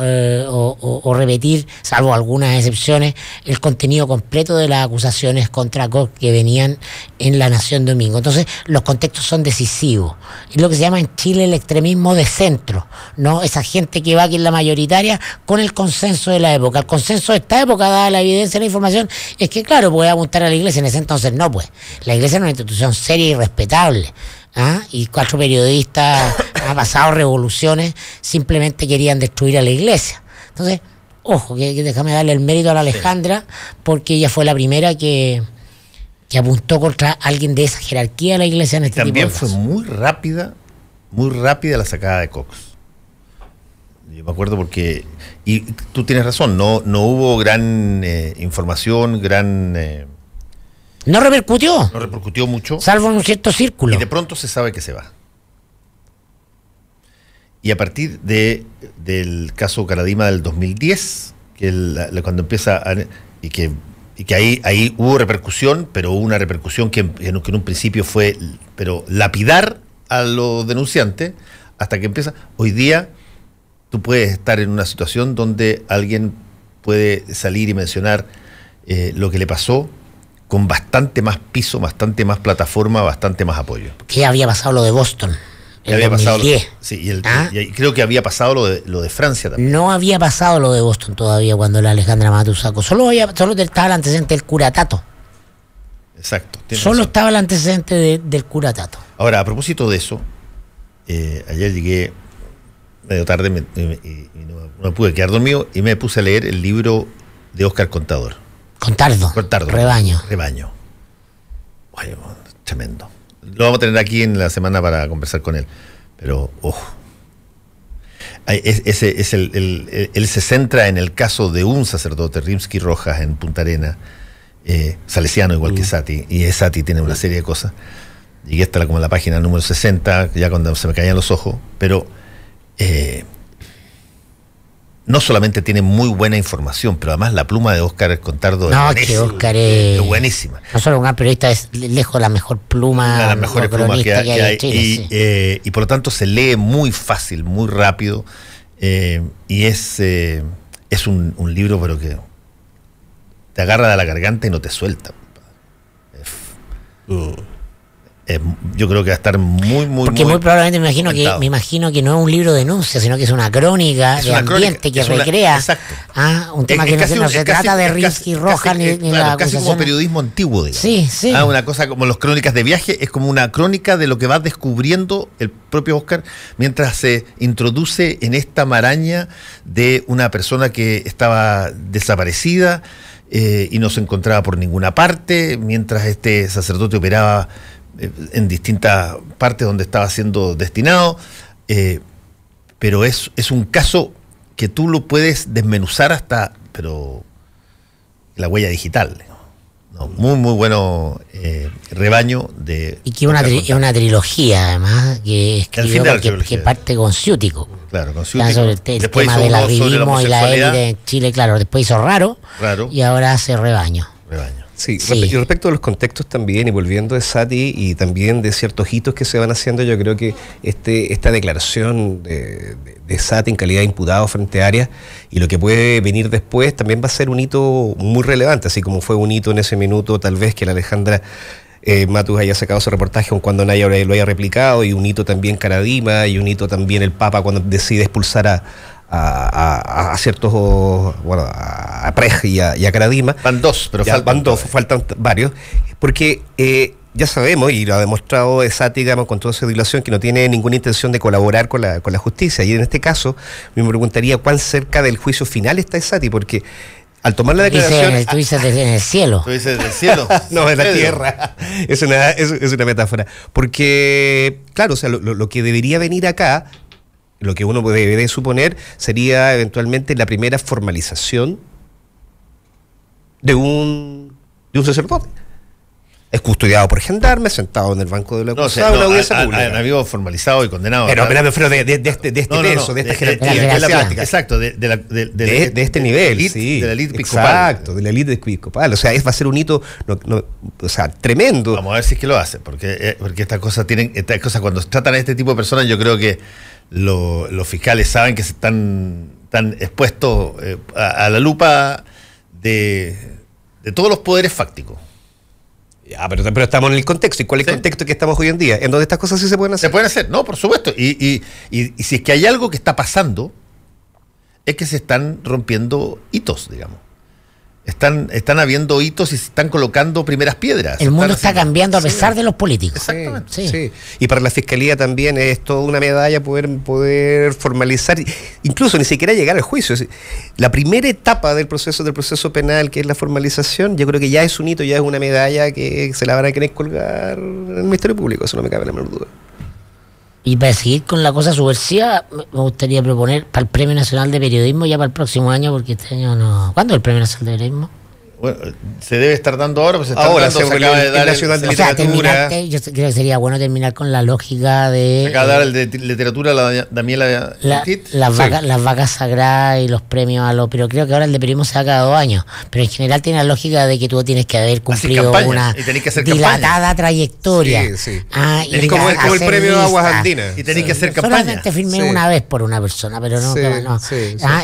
repetir, salvo algunas excepciones, el contenido completo de las acusaciones contra Cox que venían en La Nación Domingo. Entonces, los contextos son decisivos. Es lo que se llama en Chile el extremismo de centro, ¿no? Esa gente que va aquí en la mayoritaria con el consenso de la época. El consenso de esta época, dada la evidencia y la información, es que, claro, puede apuntar a la Iglesia. En ese entonces no, pues. La Iglesia es una institución seria y respetable. Y 4 periodistas pasados revoluciones simplemente querían destruir a la Iglesia. Entonces, ojo, que déjame darle el mérito a la Alejandra, porque ella fue la primera que apuntó contra alguien de esa jerarquía de la Iglesia en este también tipo de fue muy rápida la sacada de Cox. Yo me acuerdo porque, y tú tienes razón, no hubo gran información, no repercutió. No repercutió mucho. Salvo en un cierto círculo. Y de pronto se sabe que se va. Y a partir del caso Caradima del 2010, cuando empieza y que ahí hubo repercusión, pero hubo una repercusión que en un principio fue lapidar a los denunciantes, hasta que empieza. Hoy día tú puedes estar en una situación donde alguien puede salir y mencionar lo que le pasó con bastante más piso, bastante más plataforma, bastante más apoyo. ¿Qué había pasado lo de Boston? Había pasado y creo que había pasado lo de Francia también. No había pasado lo de Boston todavía cuando la Alejandra Matus sacó. Solo estaba el antecedente del cura Tato. Exacto. Solo estaba el antecedente del cura Tato. Ahora, a propósito de eso, ayer llegué medio tarde y no me pude quedar dormido y me puse a leer el libro de Óscar Contardo. Rebaño. Ay, tremendo. Lo vamos a tener aquí en la semana para conversar con él. Pero, él se centra en el caso de un sacerdote, Rimsky Rojas, en Punta Arenas, salesiano igual que Sati, y Sati tiene una serie de cosas. Llegué hasta como la página número 60, ya cuando se me caían los ojos, pero no solamente tiene muy buena información, pero además la pluma de Óscar Contardo es buenísima. No solo un gran periodista, es lejos la mejor pluma, una de las mejores plumas que hay en Chile, y por lo tanto se lee muy fácil, muy rápido, y es un libro pero que te agarra de la garganta y no te suelta. Yo creo que va a estar muy probablemente me imagino que no es un libro de denuncia, sino que es una crónica de ambiente que recrea un tema que no se trata de Rimsky Rojas ni la casi como periodismo antiguo, digamos. Sí. Una cosa como las crónicas de viaje, es como una crónica de lo que va descubriendo el propio Óscar mientras se introduce en esta maraña de una persona que estaba desaparecida y no se encontraba por ninguna parte, mientras este sacerdote operaba en distintas partes donde estaba siendo destinado, pero es un caso que tú lo puedes desmenuzar pero la huella digital, ¿no? Muy bueno, Rebaño de... Y que es una trilogía además que escribió que parte con Ciútico. Claro, con Ciútico. Sobre el tema del arribismo y la élite en Chile, claro. Después hizo Raro. Y ahora hace Rebaño. Sí. Y respecto a los contextos también, y volviendo de Sati y también de ciertos hitos que se van haciendo, yo creo que esta declaración de Sati en calidad de imputado frente a Arias y lo que puede venir después también va a ser un hito muy relevante, así como fue un hito en ese minuto tal vez que la Alejandra Matus haya sacado su reportaje aun cuando nadie lo haya replicado, y un hito también Caradima, y un hito también el Papa cuando decide expulsar a ciertos, bueno, a Prej y a Caradima. Van dos, pero faltan varios, porque ya sabemos, y lo ha demostrado Esati, digamos, con toda su dilación, que no tiene ninguna intención de colaborar con la justicia. Y en este caso, me preguntaría cuán cerca del juicio final está Esati, porque al tomar la declaración... Tú dices en el cielo. ¿Tú dices del cielo? No, en la tierra. Es una metáfora. Porque, claro, o sea, lo que debería venir acá, lo que uno debe suponer, sería eventualmente la primera formalización de un sacerdote. Es custodiado por gendarmes, sentado en el banco de la acusado, una audiencia pública. Han habido formalizado y condenado. Pero de este peso, de esta jerarquía. Exacto, de este nivel, elite, sí. De la élite episcopal. Exacto, de la élite episcopal. O sea, va a ser un hito o sea, tremendo. Vamos a ver si es que lo hace, porque estas cosas cuando tratan a este tipo de personas, yo creo que los fiscales saben que se están expuestos a la lupa de todos los poderes fácticos. Ya, pero estamos en el contexto. ¿Y cuál es el contexto que estamos hoy en día? En donde estas cosas sí se pueden hacer. Se pueden hacer, no, por supuesto. Y si es que hay algo que está pasando, es que se están rompiendo hitos, digamos. Están habiendo hitos y se están colocando primeras piedras. El mundo está cambiando a pesar de los políticos. Exactamente. Sí. Y para la Fiscalía también es toda una medalla poder formalizar, incluso ni siquiera llegar al juicio. La primera etapa del proceso penal, que es la formalización, yo creo que ya es un hito, ya es una medalla que se la van a querer colgar en el Ministerio Público, eso no me cabe la menor duda. Y para seguir con la cosa subversiva, me gustaría proponer para el Premio Nacional de Periodismo ya para el próximo año, porque este año no... ¿Cuándo es el Premio Nacional de Periodismo? Bueno, se debe estar dando ahora, pues se acaba de dar el Nacional de Literatura. Yo creo que sería bueno terminar con la lógica de... Se acaba de dar el de literatura, la Daniela las vacas sagradas y los premios a los... Pero creo que ahora el de periodismo se da cada 2 años. Pero en general tiene la lógica de que tú tienes que haber cumplido una dilatada trayectoria. Sí. Es como el premio de Aguas Andinas. Y tenés que hacer campaña. Solamente firmé una vez por una persona, pero no.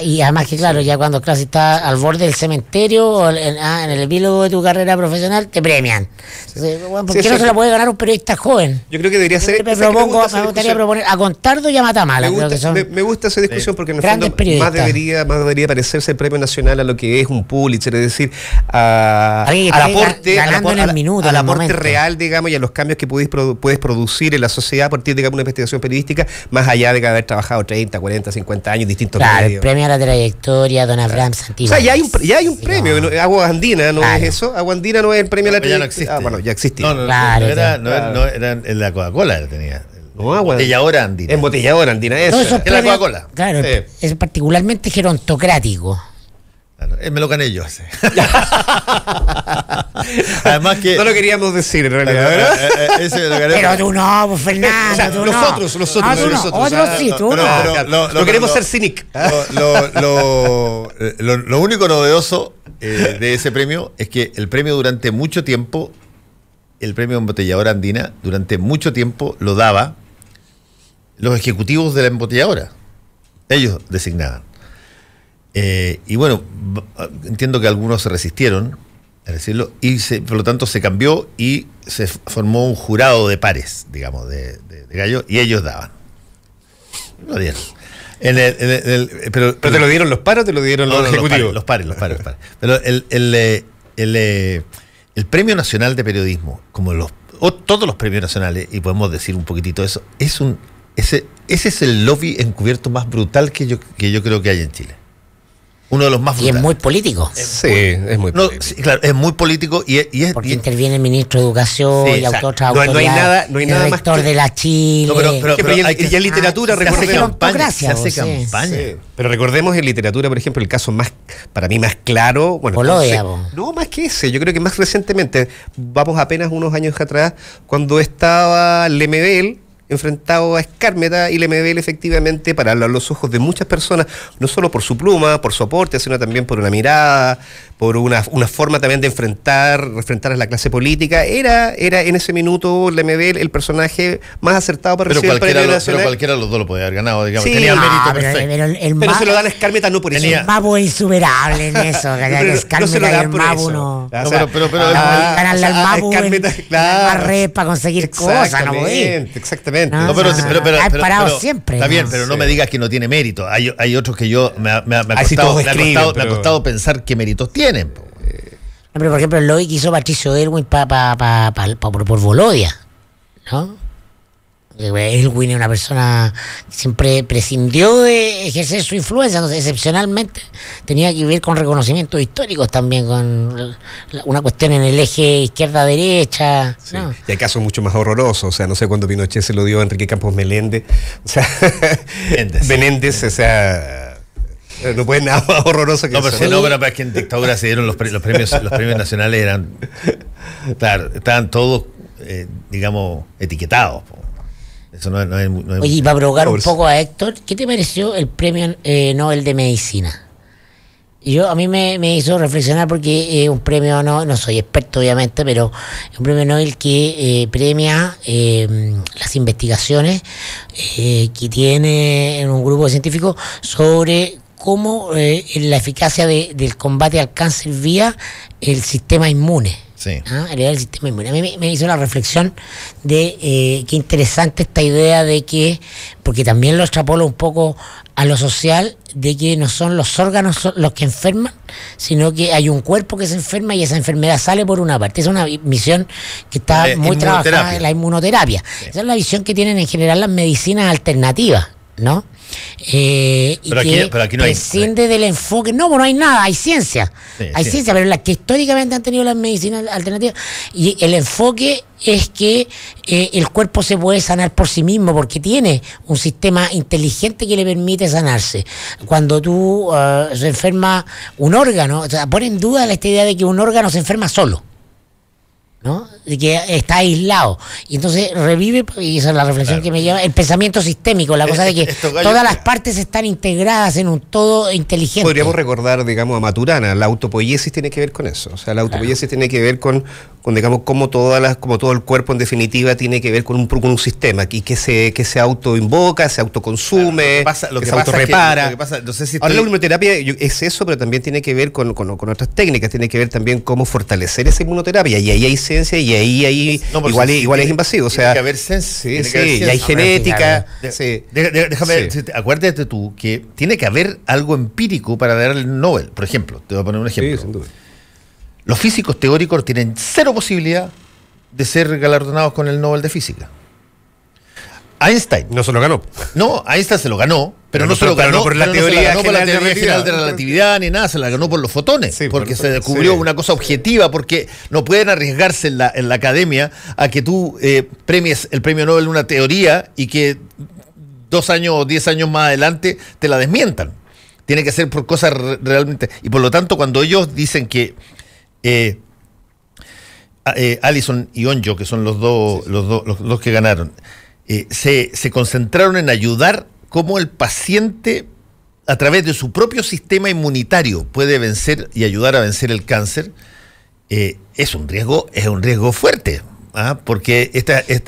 Y además que claro, ya cuando clase está al borde del cementerio o en el epílogo de tu carrera profesional te premian. ¿Por qué no se lo puede ganar un periodista joven? Yo creo que debería ser... Me gustaría proponer a Contardo y a Matamala. Me gusta esa discusión porque en el fondo más debería parecerse el Premio Nacional a lo que es un Pulitzer, es decir, al aporte real, digamos, y a los cambios que puedes producir en la sociedad a partir de una investigación periodística, más allá de haber trabajado 30, 40, 50 años en distintos medios. El premio a la trayectoria, Don Abraham Santillán. O sea, ya hay un premio. Aguas Andina no es eso. Agua Andina no es el premio a la trayectoria. Ya no existe. Bueno, ya existía. No era en la Coca-Cola tenía. Embotelladora Andina. Embotelladora Andina, eso. Es la Coca-Cola. Claro, es particularmente gerontocrático. Me lo gané yo ese. Además que... No lo queríamos decir en realidad, ¿verdad? Ese me lo gané. Pero tú no, pues Fernando, o sea, tú nosotros. Otros sí, tú no. No queremos ser cínic. Lo único novedoso de ese premio es que el premio durante mucho tiempo, el premio Embotelladora Andina, durante mucho tiempo lo daba los ejecutivos de la embotelladora. Ellos designaban. Y bueno, entiendo que algunos se resistieron a decirlo y por lo tanto se cambió y se formó un jurado de pares, digamos, de gallos, y ellos daban. Lo dieron. Pero ¿te lo dieron los pares o te lo dieron los ejecutivos? Los pares. Pero el Premio Nacional de Periodismo, como todos los premios nacionales, y podemos decir un poquitito de eso, ese es el lobby encubierto más brutal que yo creo que hay en Chile. Uno de los más brutales. Y es muy político. Es muy político. Sí, claro, es muy político porque interviene el ministro de Educación y otras autoridades. No hay nada más de la Chile. Y en literatura, recordemos. Se hace campaña. Sí. Pero recordemos en literatura, por ejemplo, el caso para mí más claro. No, más que ese. Yo creo que más recientemente, vamos apenas unos años atrás, cuando estaba Lemebel enfrentado a Skármeta, y Lemebel efectivamente, para los ojos de muchas personas, no solo por su pluma, por su aporte, sino también por una mirada, por una forma también de enfrentar a la clase política, era en ese minuto Lemebel el personaje más acertado para recibir el premio nacional. Pero cualquiera de los dos lo podía haber ganado, digamos. Sí, tenía el mérito perfecto. Pero se lo dan a Skármeta no por eso. El Mabu es insuperable en eso. No se lo dan por eso. Ganarle al Mabu en la red para conseguir cosas, ¿no? Exactamente. Exactamente. No, Ha parado siempre. Está bien, pero no me digas que no tiene mérito. Hay otros que yo me ha costado pensar qué méritos tienen. Pero, por ejemplo, el lobby que hizo Patricio Elwin por Volodia, ¿no? Elwin es una persona que siempre prescindió de ejercer su influencia, entonces excepcionalmente tenía que ver con reconocimientos históricos también, con una cuestión en el eje izquierda-derecha. Sí. ¿No? Y hay casos mucho más horrorosos, o sea, no sé cuándo Pinochet se lo dio a Enrique Campos Meléndez, o sea, Menéndez, o sea... No puede nada más horroroso que eso. Pero es que en dictadura se dieron los premios nacionales, claro, estaban todos, digamos, etiquetados. Eso no es Oye, y para provocar un poco a Héctor, ¿qué te pareció el premio Nobel de Medicina? A mí me hizo reflexionar porque es un premio, no soy experto obviamente, pero es un premio Nobel que premia las investigaciones que tiene en un grupo de científicos sobre cómo la eficacia del combate al cáncer vía el sistema inmune. Sí. El sistema inmune. A mí me hizo la reflexión de qué interesante esta idea de que, porque también lo extrapolo un poco a lo social, de que no son los órganos los que enferman, sino que hay un cuerpo que se enferma y esa enfermedad sale por una parte. Es una visión que está muy trabajada en la inmunoterapia. Sí. Esa es la visión que tienen en general las medicinas alternativas, ¿no? Pero aquí no prescinde del enfoque. No hay nada, hay ciencia. Hay ciencia, pero la que históricamente han tenido las medicinas alternativas. Y el enfoque es que el cuerpo se puede sanar por sí mismo porque tiene un sistema inteligente que le permite sanarse. Cuando tú se enferma un órgano, o sea, pone en duda esta idea de que un órgano se enferma solo, ¿no? De que está aislado y entonces revive, y esa es la reflexión que me lleva, el pensamiento sistémico, la cosa de que todas las partes están integradas en un todo inteligente. Podríamos recordar, digamos, a Maturana, la autopoiesis tiene que ver con eso, o sea, la autopoiesis tiene que ver con digamos, como todo el cuerpo en definitiva tiene que ver con un sistema y que se autoinvoca, se autoconsume, lo que se autorrepara. No sé si ahora la inmunoterapia es eso, pero también tiene que ver con otras técnicas, tiene que ver también cómo fortalecer esa inmunoterapia, y ahí hay ciencia y ahí igual es invasivo, o sea, tiene que haber ciencia, y hay genética. Déjame, acuérdate tú que tiene que haber algo empírico para dar el Nobel. Por ejemplo, te voy a poner un ejemplo. Sí, sin duda. Los físicos teóricos tienen cero posibilidad de ser galardonados con el Nobel de Física. Einstein no se lo ganó. No, Einstein se lo ganó, pero no se lo ganó por la teoría general de relatividad ni nada, se la ganó por los fotones, porque se descubrió una cosa objetiva, porque no pueden arriesgarse en la academia a que tú premies el premio Nobel una teoría y que 2 años o 10 años más adelante te la desmientan. Tiene que ser por cosas realmente, y por lo tanto cuando ellos dicen que Allison y Onjo, que son los dos que ganaron, se concentraron en ayudar cómo el paciente, a través de su propio sistema inmunitario, puede vencer y ayudar a vencer el cáncer. Es un riesgo fuerte. Porque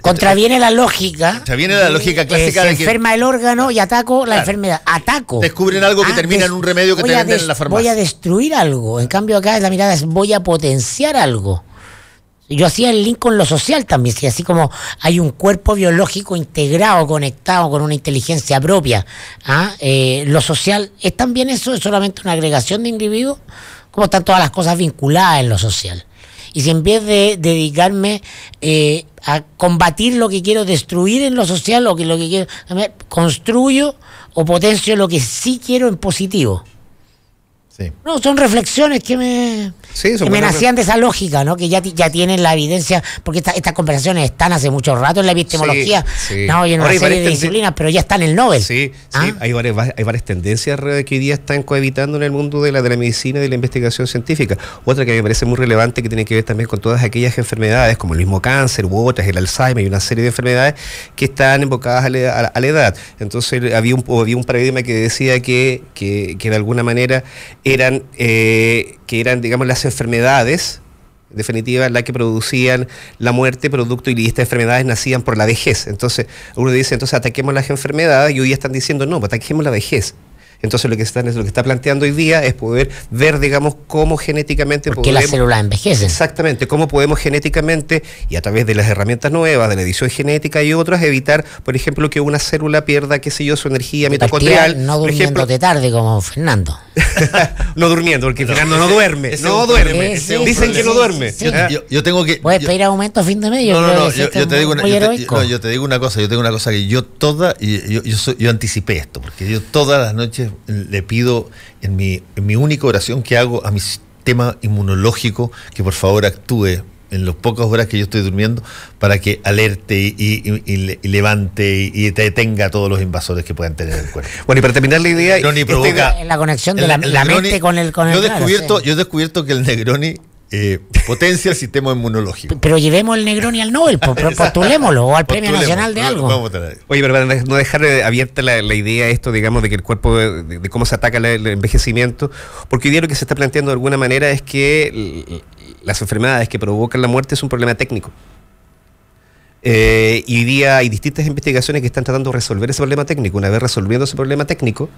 contraviene la lógica. Contraviene la lógica clásica de que se enferma el órgano y ataco la enfermedad. Descubren algo que termina en un remedio que te venden en la farmacia. Voy a destruir algo. En cambio acá la mirada es voy a potenciar algo. Yo hacía el link con lo social también, así como hay un cuerpo biológico integrado, conectado con una inteligencia propia. Lo social es también eso, es solamente una agregación de individuos, como están todas las cosas vinculadas en lo social. Y si en vez de dedicarme a combatir lo que quiero destruir en lo social, o que lo que quiero construyo o potencio lo que sí quiero en positivo. Sí. No, son reflexiones que me nacían de esa lógica, ¿no? Que ya tienen la evidencia, porque estas conversaciones están hace mucho rato en la epistemología, y en una serie de disciplinas, pero ya están en el Nobel. Hay varias tendencias que hoy día están cohabitando en el mundo de la medicina y de la investigación científica. Otra que me parece muy relevante, que tiene que ver también con todas aquellas enfermedades, como el mismo cáncer u otras, el Alzheimer y una serie de enfermedades que están invocadas a la edad. Entonces había un paradigma que decía que de alguna manera eran, digamos, las enfermedades, en definitiva, las que producían la muerte producto, y estas enfermedades nacían por la vejez. Entonces, uno dice, ataquemos las enfermedades, y hoy día están diciendo, no, ataquemos la vejez. Entonces lo que está planteando hoy día es poder ver, digamos, cómo genéticamente porque las células envejecen. Exactamente, cómo podemos genéticamente y a través de las herramientas nuevas, de la edición genética y otras, evitar, por ejemplo, que una célula pierda, qué sé yo, su energía mitocondrial. No durmiéndote tarde como Fernando. No durmiendo, porque Fernando no duerme. No duerme. Dicen que no duerme. Yo tengo que... ¿Puedes pedir aumento a fin de mes? Yo te digo una cosa que yo anticipé esto, porque yo todas las noches le pido en mi única oración que hago a mi sistema inmunológico que por favor actúe en las pocas horas que yo estoy durmiendo para que alerte y levante y detenga todos los invasores que puedan tener el cuerpo. Bueno, y para terminar la idea, en la conexión de la mente con el yo he descubierto que el Negroni potencia el sistema inmunológico. Pero llevemos el Negroni al Nobel, postulémoslo, o al Premio Nacional de algo. Oye, pero para no dejar abierta la idea esto, digamos, de que el cuerpo, de cómo se ataca el envejecimiento, porque hoy día lo que se está planteando de alguna manera es que las enfermedades que provocan la muerte es un problema técnico. Y hoy día hay distintas investigaciones que están tratando de resolver ese problema técnico. Una vez resolviendo ese problema técnico,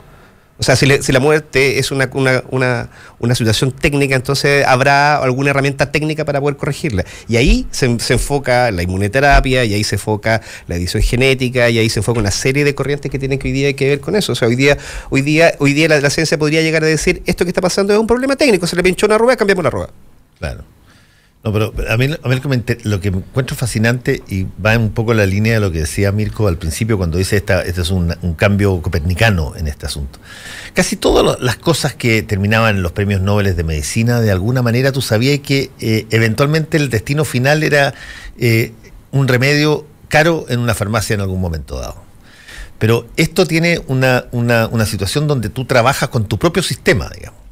o sea, si la muerte es una situación técnica, entonces habrá alguna herramienta técnica para poder corregirla. Y ahí se enfoca la inmunoterapia, y ahí se enfoca la edición genética, y ahí se enfoca una serie de corrientes que tienen que hoy día que ver con eso. O sea, hoy día la ciencia podría llegar a decir, esto que está pasando es un problema técnico, se le pinchó una rueda, cambiamos la rueda. Claro. No, pero a mí lo que me encuentro fascinante y va un poco en la línea de lo que decía Mirko al principio cuando dice este es un cambio copernicano en este asunto. Casi todas las cosas que terminaban en los premios Nobel de medicina, de alguna manera tú sabías que eventualmente el destino final era un remedio caro en una farmacia en algún momento dado. Pero esto tiene una situación donde tú trabajas con tu propio sistema, digamos.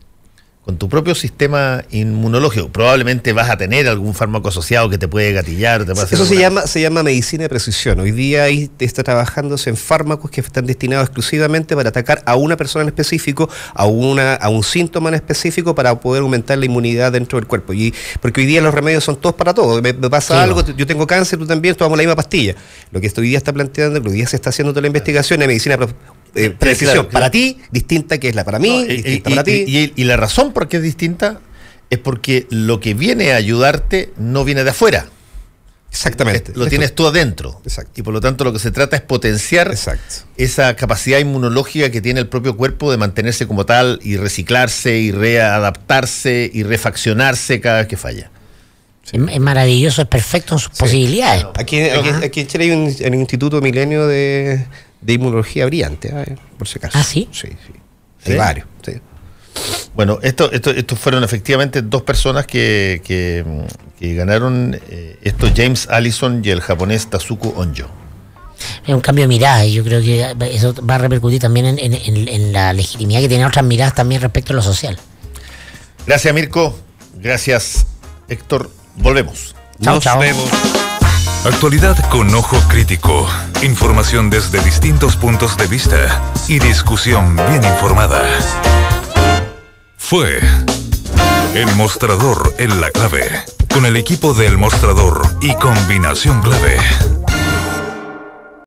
Con tu propio sistema inmunológico. Probablemente vas a tener algún fármaco asociado que te puede gatillar. Eso se llama medicina de precisión. Hoy día ahí está trabajándose en fármacos que están destinados exclusivamente para atacar a una persona en específico, a un síntoma en específico, para poder aumentar la inmunidad dentro del cuerpo. Porque hoy día los remedios son todos para todo. Me pasa algo, yo tengo cáncer, tú también, tomamos la misma pastilla. Lo que hoy día está planteando, lo que hoy día se está haciendo toda la investigación es medicina precisión, claro. Para ti, distinta que es la para mí, distinta para ti. Y la razón por qué es distinta es porque lo que viene a ayudarte no viene de afuera. Exactamente. Lo tienes tú adentro. Exacto. Y por lo tanto lo que se trata es potenciar esa capacidad inmunológica que tiene el propio cuerpo de mantenerse como tal y reciclarse y readaptarse y refaccionarse cada vez que falla. Sí. Es maravilloso, es perfecto en sus posibilidades. Aquí en Chile hay un Instituto Milenio de inmunología brillante, por si acaso. ¿Ah, sí? Sí. Hay varios, sí. Bueno, estos fueron efectivamente dos personas que ganaron James Allison y el japonés Tazuko Onjo. Es un cambio de mirada y yo creo que eso va a repercutir también en la legitimidad que tienen otras miradas también respecto a lo social. Gracias, Mirko. Gracias, Héctor. Volvemos. Nos vemos. Actualidad con ojo crítico, información desde distintos puntos de vista y discusión bien informada. Fue El Mostrador en la Clave, con el equipo de El Mostrador y Combinación Clave.